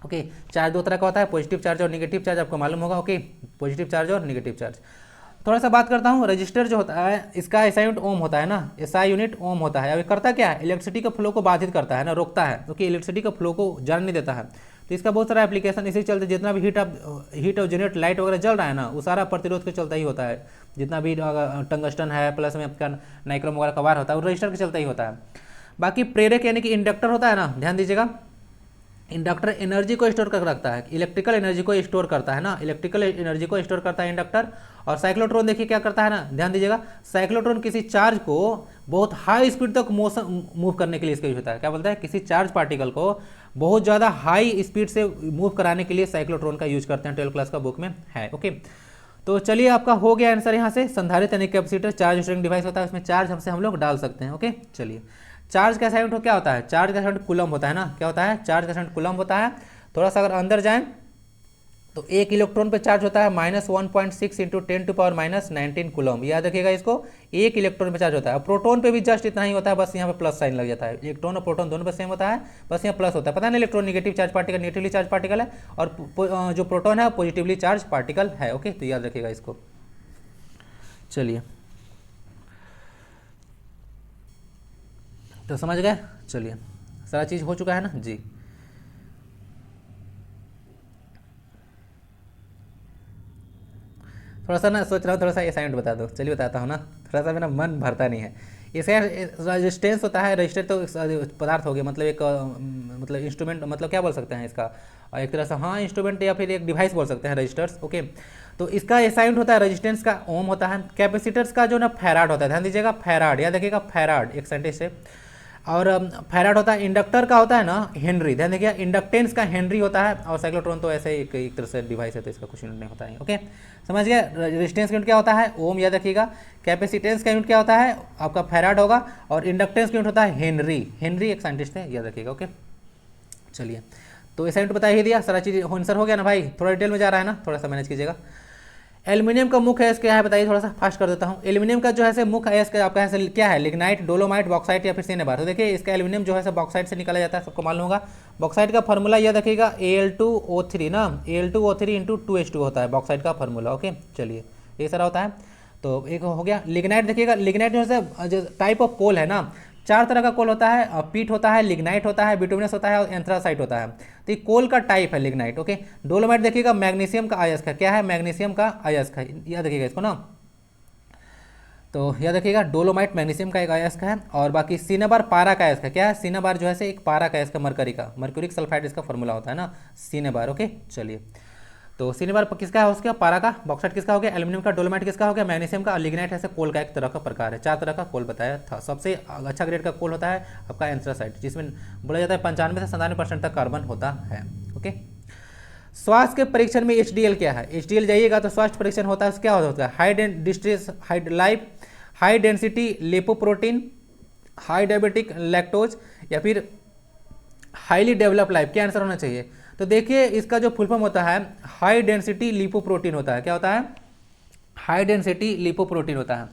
ओके, चार्ज दो तरह का होता है, पॉजिटिव चार्ज और नेगेटिव चार्ज, आपको मालूम होगा। ओके, पॉजिटिव चार्ज और नेगेटिव चार्ज। थोड़ा सा बात करता हूँ, रजिस्टर जो होता है इसका एसआई यूनिट ओम होता है ना, एसआई यूनिट ओम होता है। अब करता क्या है? इलेक्ट्रिसिटी के फ्लो को बाधित करता है ना, रोकता है, क्योंकि इलेक्ट्रिसिटी के फ्लो को जाने नहीं देता है। तो इसका बहुत सारा एप्लीकेशन इसी चलते, जितना भी हीट और जनरेट लाइट वगैरह जल रहा है ना, वो सारा प्रतिरोध के चलता ही होता है। जितना भी टंगस्टन है प्लस में आपका नाइक्रोम वगैरह का वायर होता है वो रजिस्टर के चलता ही होता है। बाकी प्रेरक यानी कि इंडक्टर होता है ना, ध्यान दीजिएगा, इंडक्टर एनर्जी को स्टोर कर रखता है, इलेक्ट्रिकल एनर्जी को स्टोर करता है ना, इलेक्ट्रिकल एनर्जी को स्टोर करता है इंडक्टर। और साइक्लोट्रॉन देखिए क्या करता है ना, ध्यान दीजिएगा, साइक्लोट्रॉन किसी चार्ज को बहुत हाई स्पीड तक मोशन मूव करने के लिए इसका यूज होता है। क्या बोलता है, किसी चार्ज पार्टिकल को बहुत ज़्यादा हाई स्पीड से मूव कराने के लिए साइक्लोट्रॉन का यूज करते हैं, 12th क्लास का बुक में है। ओके, तो चलिए आपका हो गया आंसर यहाँ से। संधारित्र यानी कैपेसिटर चार्ज स्टोरिंग डिवाइस होता है, उसमें चार्ज हमसे हम लोग डाल सकते हैं। ओके, चलिए चार्ज का साइड क्या होता है, चार्ज का साइड कूलम होता है ना, क्या होता है, चार्ज का साइड कूलम होता है। थोड़ा सा अगर अंदर जाएं तो एक इलेक्ट्रॉन पे चार्ज होता है -1.6 इंटू 10⁻⁻19 कूलम, याद रखिएगा इसको, एक इलेक्ट्रॉन पे चार्ज होता है। प्रोटोन पे भी जस्ट इतना ही होता है, बस यहाँ पे प्लस साइन लग जाता है। इलेक्ट्रॉन और प्रोटोन दोनों पे सेम होता है, बस यहाँ प्लस होता है। पता नहीं electron negative charge particle, negatively charge particle है, और जो प्रोटोन है पॉजिटिवली चार्ज पार्टिकल है। ओके, तो याद रखिएगा इसको। चलिए, तो समझ गए, चलिए सारा चीज़ हो चुका है ना जी। थोड़ा सा ना सोच रहा हूँ, थोड़ा सा असाइनमेंट बता दो, चलिए बताता हूँ ना, थोड़ा सा मेरा मन भरता नहीं है। इसका रेजिस्टेंस होता है, रजिस्टर तो पदार्थ हो गया, मतलब एक मतलब इंस्ट्रूमेंट, मतलब क्या बोल सकते हैं इसका, एक तरह से हाँ इंस्ट्रूमेंट या फिर एक डिवाइस बोल सकते हैं, रजिस्टर्स। ओके, तो इसका असाइंड होता है, रेजिस्टेंस का ओम होता है, कैपेसिटर्स का जो ना फैराड होता है, ध्यान दीजिएगा, फैराड, याद देखिएगा, फैराड एक साइंटिस्ट है। और फैराड होता है, इंडक्टर का होता है ना हेनरी, ध्यान देखिए, इंडक्टेंस का हेनरी होता है। और साइक्लोट्रॉन तो ऐसे एक तरह से डिवाइस है, तो इसका कुछ यूनिट नहीं होता है। ओके, समझ गए। रेजिस्टेंस का यूनिट क्या होता है, ओम, याद रखिएगा। कैपेसिटेंस का यूनिट क्या होता है, आपका फैराड होगा। और इंडक्टेंस का यूनिट होता है हेनरी, हेनरी एक साइंटिस्ट है, याद रखिएगा। ओके, चलिए, तो असाइनमेंट बता ही दिया, सारा चीज़ आंसर हो गया ना भाई, थोड़ा डिटेल में जा रहा है ना, थोड़ा सा मैनेज कीजिएगा। एल्यूमिनियम का मुख्य अयस्क क्या है बताइए, थोड़ा सा फास्ट कर देता हूँ। एल्यूमिनियम का जो है मुख्य अयस्क आपका है क्या है, लिग्नाइट, डोलोमाइट, बॉक्साइट या फिर सिनेबार। तो देखिए इसका एल्यूमिनियम जो है बॉक्साइट से निकाला जाता है, सबको मालूम होगा। बॉक्साइट का फार्मूला याद रखिएगा, Al2O3 ना, Al2O3 इंटू 2H2 होता है बॉक्साइट का फार्मूला। ओके, चलिए ये सारा होता है, तो एक हो गया। लिग्नाइट देखिएगा, लिग्नाइट जो है जो टाइप ऑफ कोल है ना, 4 तरह का कोल होता है, पीट होता है, लिग्नाइट होता है, बिटुमिनस होता है और एंथ्रासाइट होता है। तो ये कोल का टाइप है लिग्नाइट। ओके, डोलोमाइट देखिएगा, मैग्नीशियम का अयस्क है, क्या है, मैग्नीशियम का अयस्क है, याद रखिएगा इसको ना, तो याद रखिएगा डोलोमाइट मैग्नीशियम का एक अयस्क है। और बाकी सिनेबार पारा का अयस्क है, क्या है, सिनेबार जो है एक पारा का अयस्क, मरकरी का, मर्क्यूरिक सल्फाइड इसका फॉर्मूला होता है ना, सिनेबार। ओके, चलिए, तो सिनेबार किसका है, उसका पारा का, बॉक्साइट किसका हो गया, एल्यूमिनियम का, डोलोमाइट किसका हो गया, मैग्नीशियम का, और लिग्नाइट ऐसे कोल का एक तरह का प्रकार है। 4 तरह का कोल बताया था। सबसे अच्छा ग्रेड का कोल होता है आपका एंथ्रासाइट, जिसमें बोला जाता है 95 से 97% तक कार्बन होता है। ओके, स्वास्थ्य के परीक्षण में HDL क्या है, HDL जाइएगा तो स्वास्थ्य परीक्षण होता है, क्या होता है, high density lipoprotein, high diabetic lactose या फिर हाईली डेवलप लाइफ, क्या आंसर होना चाहिए। तो देखिए इसका जो फुल फॉर्म होता है हाई डेंसिटी लिपोप्रोटीन होता है, क्या होता है, हाई डेंसिटी लिपोप्रोटीन होता है।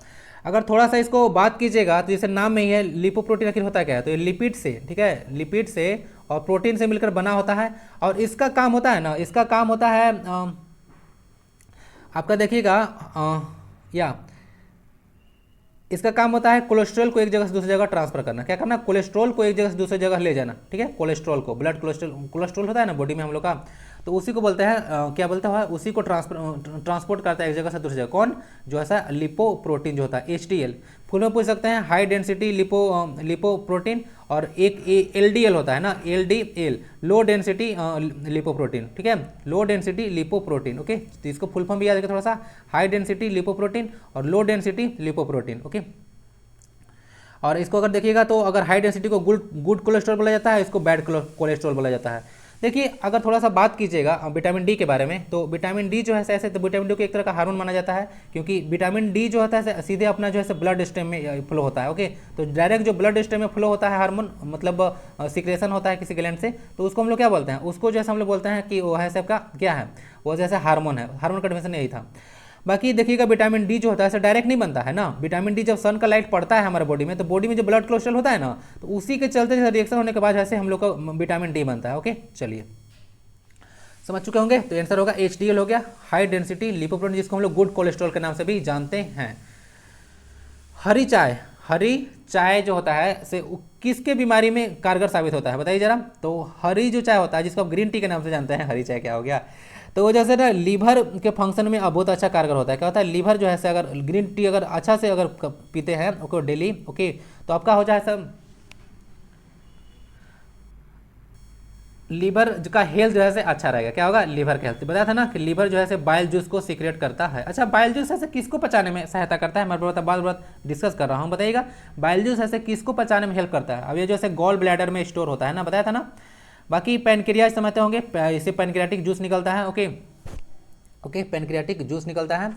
अगर थोड़ा सा इसको बात कीजिएगा तो जैसे नाम में ही है, लिपोप्रोटीन आखिर होता क्या है, तो ये लिपिड से, ठीक है, लिपिड से और प्रोटीन से मिलकर बना होता है। और इसका काम होता है ना, इसका काम होता है आपका देखिएगा या इसका काम होता है कोलेस्ट्रॉल को एक जगह से दूसरी जगह ट्रांसफर करना। क्या करना, कोलेस्ट्रॉल को एक जगह से दूसरी जगह ले जाना, ठीक है, कोलेस्ट्रॉल को, ब्लड कोलेस्ट्रॉल होता है ना बॉडी में हम लोग का, तो उसी को बोलते हैं क्या बोलते हैं, उसी को ट्रांसपोर्ट करता है एक जगह से दूसरी जगह, कौन, जो ऐसा लिपोप्रोटीन जो होता है, HDL। फुल में पूछ सकते हैं हाई डेंसिटी लिपोप्रोटीन, और एक LDL होता है ना, LDL, लो डेंसिटी लिपोप्रोटीन, ठीक है, लो डेंसिटी लिपोप्रोटीन। ओके, तो इसको फुल फॉर्म भी याद रखिए थोड़ा सा, हाई डेंसिटी लिपोप्रोटीन और लो डेंसिटी लिपोप्रोटीन। ओके, और इसको अगर देखिएगा तो अगर हाई डेंसिटी को गुड कोलेस्ट्रॉल बोला जाता है, इसको बैड कोलेस्ट्रॉल बोला जाता है। देखिए अगर थोड़ा सा बात कीजिएगा विटामिन डी के बारे में, तो विटामिन डी जो है ऐसे, तो विटामिन डी को एक तरह का हार्मोन माना जाता है, क्योंकि विटामिन डी जो होता है सीधे अपना जो है ब्लड स्ट्रीम में फ्लो होता है। ओके, तो डायरेक्ट जो ब्लड स्ट्रीम में फ्लो होता है हार्मोन, मतलब सिक्रेशन होता है किसी ग्लैंड से, तो उसको हम लोग क्या बोलते हैं, उसको जैसे हम लोग बोलते हैं कि वो है सबका क्या है, वो जैसे हार्मोन है, हार्मोन का डेफिनेशन यही था। बाकी देखिएगा विटामिन डी जो होता है ऐसे डायरेक्ट नहीं बनता है ना, विटामिन डी जब सन का लाइट पड़ता है हमारे बॉडी में, तो बॉडी में जो ब्लड कोलेस्ट्रॉल होता है ना, तो उसी के चलते रिएक्शन होने के बाद ऐसे हम लोग का विटामिन डी बनता है। ओके, चलिए समझ चुके होंगे, तो आंसर होगा HDL हो गया, हाई डेंसिटी लिपोप्रोटीन, जिसको हम लोग गुड कोलेस्ट्रॉल के नाम से भी जानते हैं। हरी चाय, हरी चाय जो होता है से किसके बीमारी में कारगर साबित होता है बताइए जरा। तो हरी जो चाय होता है जिसको आप ग्रीन टी के नाम से जानते हैं, हरी चाय क्या हो गया, तो वो जैसे ना लीवर के फंक्शन में बहुत अच्छा कारगर होता है। क्या होता है, लीवर जो है से अगर ग्रीन टी अगर अच्छा से अगर पीते हैं ओके डेली ओके, तो आपका हो जाए सब लीवर का हेल्थ जो है से अच्छा रहेगा। क्या होगा, लीवर का हेल्थ। बताया था ना कि लीवर जो है से बाइल जूस को सीक्रेट करता है। अच्छा, बाइल जूस ऐसे किसको पचाने में सहायता करता है, मैं बात बात डिस्कस कर रहा हूँ, बताइएगा। बाइल जूस ऐसे किसको पचाने में हेल्प करता है। अब ये जो है गॉल ब्लैडर में स्टोर होता है ना, बताया था ना। बाकी पैनक्रियाज समझते होंगे, इससे पैनक्रियाटिक जूस निकलता है ओके ओके, पैनक्रियाटिक जूस निकलता है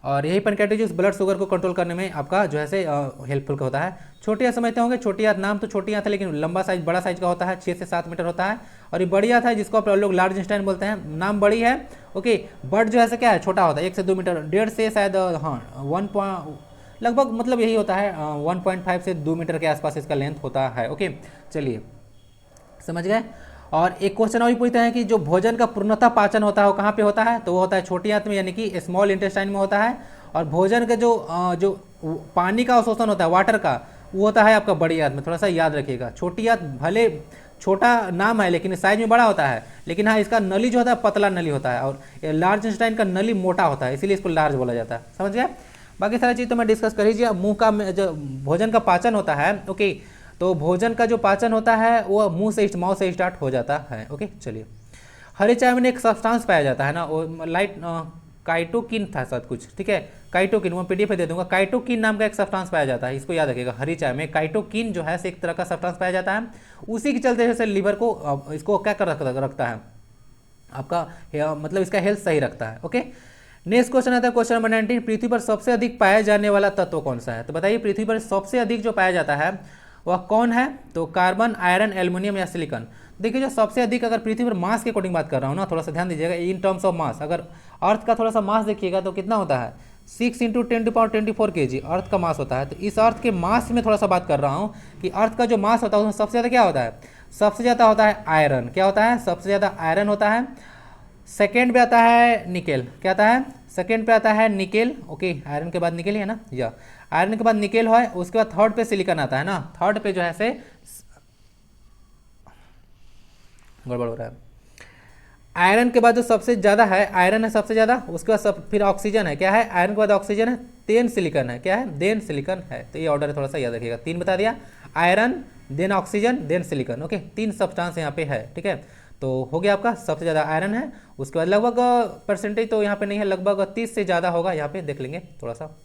और यही पैनक्रियाटिक जूस ब्लड शुगर को कंट्रोल करने में आपका जो है से हेल्पफुल होता है। छोटी आंत समझते होंगे, छोटी आंत नाम तो छोटी आंत है लेकिन लंबा साइज बड़ा साइज का होता है, 6 से 7 मीटर होता है। और ये बड़ी आंत है जिसको आप लोग लार्ज इंस्टाइन बोलते हैं, नाम बड़ी है ओके। बर्ड जो है से क्या है, छोटा होता है, 1 से 2 मीटर, 1.5 से शायद हाँ 1 लगभग मतलब यही होता है 1.5 से 2 मीटर के आसपास इसका लेंथ होता है ओके। चलिए समझ गए। और एक क्वेश्चन और भी पूछते हैं कि जो भोजन का पूर्णतः पाचन होता है वो कहाँ पे होता है, तो वो होता है छोटी आंत में यानी कि स्मॉल इंटेस्टाइन में होता है। और भोजन का जो पानी का अवशोषण होता है वाटर का, वो होता है आपका बड़ी आंत में। थोड़ा सा याद रखिएगा, छोटी आंत भले छोटा नाम है लेकिन साइज में बड़ा होता है, लेकिन हाँ इसका नली जो होता है पतला नली होता है और लार्ज इंटेस्टाइन का नली मोटा होता है, इसीलिए इसको लार्ज बोला जाता है। समझ गए। बाकी सारी चीज़ तो मैं डिस्कस कर लीजिए। मुंह का जो भोजन का पाचन होता है ओके, तो भोजन का जो पाचन होता है वो मुंह से माउथ से स्टार्ट हो जाता है ओके। चलिए, हरी चाय में एक सब्सटेंस पाया जाता है ना, वो लाइट काइटोकिन था शायद कुछ, ठीक है, काइटोकिन, वो पीडीएफ दे दूंगा। काइटोकिन नाम का एक सब्सटेंस पाया जाता है, इसको याद रखिएगा। हरी चाय में काइटोकिन जो है एक तरह का सब्सटेंस पाया जाता है, उसी के चलते जैसे लीवर को इसको क्या कर रखता है आपका, मतलब इसका हेल्थ सही रखता है ओके। नेक्स्ट क्वेश्चन आता है क्वेश्चन नंबर 19, पृथ्वी पर सबसे अधिक पाया जाने वाला तत्व कौन सा है। तो बताइए पृथ्वी पर सबसे अधिक जो पाया जाता है वह कौन है, तो कार्बन, आयरन, एल्युमिनियम या सिलिकॉन। देखिए जो सबसे अधिक अगर पृथ्वी पर मास के अकॉर्डिंग बात कर रहा हूँ ना, थोड़ा सा ध्यान दीजिएगा इन टर्म्स ऑफ मास। अगर अर्थ का थोड़ा सा मास देखिएगा तो कितना होता है, 6 × 10⁻24 kg अर्थ का मास होता है। तो इस अर्थ के मास में थोड़ा सा बात कर रहा हूँ कि अर्थ का जो मास होता है उसमें सबसे ज़्यादा क्या होता है, सबसे ज़्यादा होता है आयरन। क्या होता है, सबसे ज़्यादा आयरन होता है। सेकेंड पे आता है निकेल। क्या आता है, सेकेंड पे आता है निकेल ओके, आयरन के बाद निकेल है ना, या आयरन के बाद निकेल है। उसके बाद थर्ड पे सिलिकॉन आता है ना, थर्ड पे जो है से गड़बड़ हो रहा है। आयरन के बाद जो सबसे ज़्यादा है, आयरन है सबसे ज़्यादा, उसके बाद सब फिर ऑक्सीजन है। क्या है, आयरन के बाद ऑक्सीजन है, देन सिलिकॉन है। क्या है, देन सिलिकॉन है। तो ये ऑर्डर है, थोड़ा सा याद रखिएगा। 3 बता दिया, iron then oxygen then silicon okay, 3 substance यहाँ पे है ठीक है। तो हो गया आपका, सबसे ज़्यादा आयरन है, उसके बाद लगभग परसेंटेज तो यहाँ पे नहीं है, लगभग 30 से ज़्यादा होगा, यहाँ पे देख लेंगे थोड़ा सा।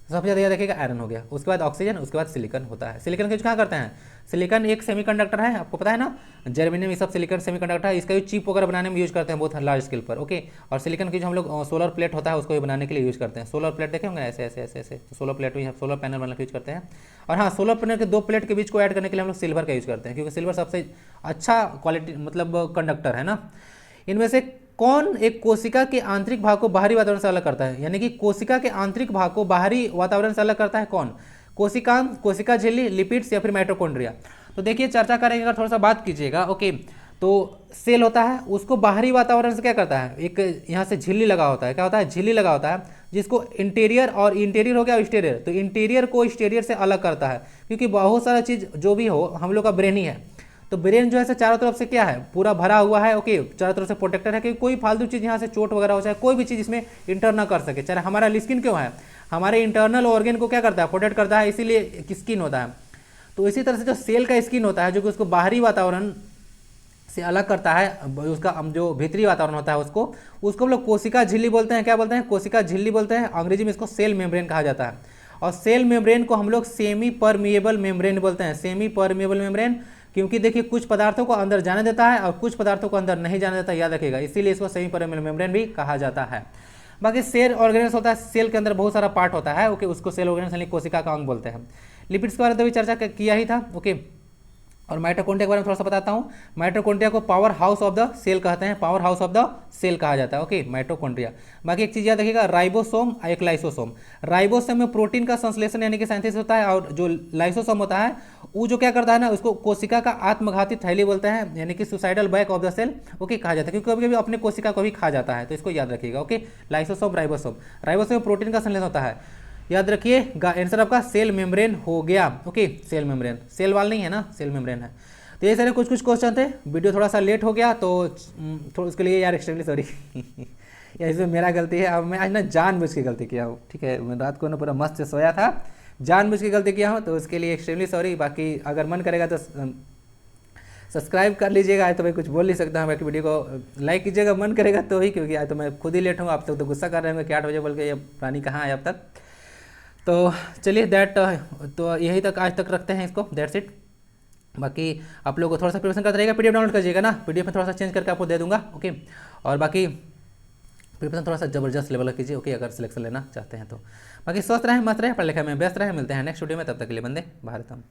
सबसे ज़्यादा याद रखिएगा आयरन हो गया, उसके बाद ऑक्सीजन, उसके बाद सिलिकॉन होता है। सिलिकॉन का क्या करते हैं, सिलिकॉन एक सेमीकंडक्टर है, आपको पता है ना, जर्मेनियम ये सब सिलिकॉन सेमीकंडक्टर है। इसका जो चिप वगैरह बनाने में यूज करते हैं बहुत लार्ज स्केल पर ओके। और सिलिकॉन की जो हम लोग सोलर प्लेट होता है उसको भी बनाने के लिए यूज करते हैं। सोलर प्लेट देखे होंगे ऐसे ऐसे ऐसे ऐसे, तो सोलर प्लेट में सोलर पैनल बनाने के यूज करते हैं। और हाँ, सोलर पैनल के 2 प्लेट के बीच को ऐड करने के लिए हम लोग सिल्वर का यूज करते हैं, क्योंकि सिल्वर सबसे अच्छा क्वालिटी मतलब कंडक्टर है ना। इनमें से कौन एक कोशिका के आंतरिक भाग को बाहरी वातावरण से अलग करता है, यानी कि कोशिका के आंतरिक भाग को बाहरी वातावरण से अलग करता है कौन, कोशिकांग, कोशिका झिल्ली, लिपिड्स या फिर माइटोकॉन्ड्रिया। तो देखिए चर्चा करेंगे, अगर थोड़ा सा बात कीजिएगा ओके। तो सेल होता है, उसको बाहरी वातावरण से क्या करता है, एक यहाँ से झिल्ली लगा होता है। क्या होता है, झिल्ली लगा होता है, जिसको इंटीरियर और इंटीरियर हो गया एक्सटीरियर, तो इंटीरियर को एक्सटीरियर से अलग करता है। क्योंकि बहुत सारा चीज़ जो भी हो, हम लोग का ब्रेन ही है, तो ब्रेन जो है चारों तरफ से क्या है, पूरा भरा हुआ है ओके, चारों तरफ से प्रोटेक्टर है कि कोई फालतू चीज़ यहाँ से चोट वगैरह हो जाए, कोई भी चीज़ इसमें इंटर ना कर सके। चाहे हमारा स्किन क्यों है, हमारे इंटरनल ऑर्गन को क्या करता है, प्रोटेक्ट करता है, इसीलिए स्किन होता है। तो इसी तरह से जो सेल का स्किन होता है, जो कि उसको बाहरी वातावरण से अलग करता है, उसका जो भीतरी वातावरण होता है उसको हम लोग कोशिका झिल्ली बोलते हैं। क्या बोलते हैं, कोशिका झिल्ली बोलते हैं। अंग्रेजी में इसको सेल मेम्ब्रेन कहा जाता है। और सेल मेम्ब्रेन को हम लोग सेमी परमिएबल मेम्ब्रेन बोलते हैं, सेमी परमिएबल मेम्ब्रेन। क्योंकि देखिए कुछ पदार्थों को अंदर जाने देता है और कुछ पदार्थों को अंदर नहीं जाने देता, याद रखिएगा, इसीलिए इसको सेमी परमिएबल मेम्ब्रेन भी कहा जाता है। बाकी सेल ऑर्गेनल्स होता है, सेल के अंदर बहुत सारा पार्ट होता है ओके, उसको सेल ऑर्गेनल्स यानी कोशिका का अंग बोलते हैं। लिपिड्स के बारे में तो भी चर्चा किया ही था ओके। और माइटोकॉन्ड्रिया के बारे में थोड़ा सा बताता हूँ। माइटोकॉन्ड्रिया को power house of the cell कहते हैं, power house of the cell कहा जाता है ओके, माइटोकॉन्ड्रिया। बाकी एक चीज़ याद रखिएगा, राइबोसोम, एक लाइसोसोम। राइबोसोम में प्रोटीन का संश्लेषण यानी कि सिंथेसिस होता है, और जो लाइसोसोम होता है वो जो क्या करता है ना, उसको कोशिका का आत्मघाती थैली बोलते हैं, यानी कि suicidal bag of the cell okay कहा जाता है, क्योंकि कभी कभी अपने कोशिका को भी खा जाता है, तो इसको याद रखिएगा ओके। Lysosome, ribosome. राइबोसोम में प्रोटीन का संश्लेषण होता है। याद रखिए आंसर आपका सेल मेम्ब्रेन हो गया। Okay, cell membrane, cell wall नहीं है ना, सेल मेम्ब्रेन है। तो ये सारे कुछ कुछ क्वेश्चन थे। वीडियो थोड़ा सा लेट हो गया तो थोड़ा उसके लिए यार एक्सट्रीमली सॉरी या इसमें मेरा गलती है। अब मैं आज ना जानबूझ के गलती किया हूँ, ठीक है। मैं रात को ना पूरा मस्त से सोया था, जानबूझ के गलती किया हूँ, तो उसके लिए एक्सट्रीमली सॉरी। बाकी अगर मन करेगा तो सब्सक्राइब कर लीजिएगा। आज तो मैं कुछ बोल नहीं सकता हूँ, बाकी वीडियो को लाइक कीजिएगा मन करेगा तो ही, क्योंकि आज तो मैं खुद ही लेट हूँ। आप तक तो गुस्सा कर रहे हैं कि 8 बजे बोल के ये प्राणी कहाँ है अब तक। तो चलिए तो यही तक आज तक रखते हैं इसको, दैट्स इट। बाकी आप लोगों को थोड़ा सा प्रिपरेशन करते रहेगा, पीडीएफ डाउनलोड करिएगा ना, पीडीएफ में थोड़ा सा चेंज करके आपको दे दूंगा। ओके, और बाकी प्रिपरेशन थोड़ा सा जबरदस्त लेवल का कीजिए, ओके, अगर सिलेक्शन लेना चाहते हैं तो। बाकी स्वस्थ रहें, मस्त रहें, पढ़ाई लिखाई में व्यस्त रहें। मिलते हैं नेक्स्ट वीडियो में, तब तक के लिए वंदे भारतम।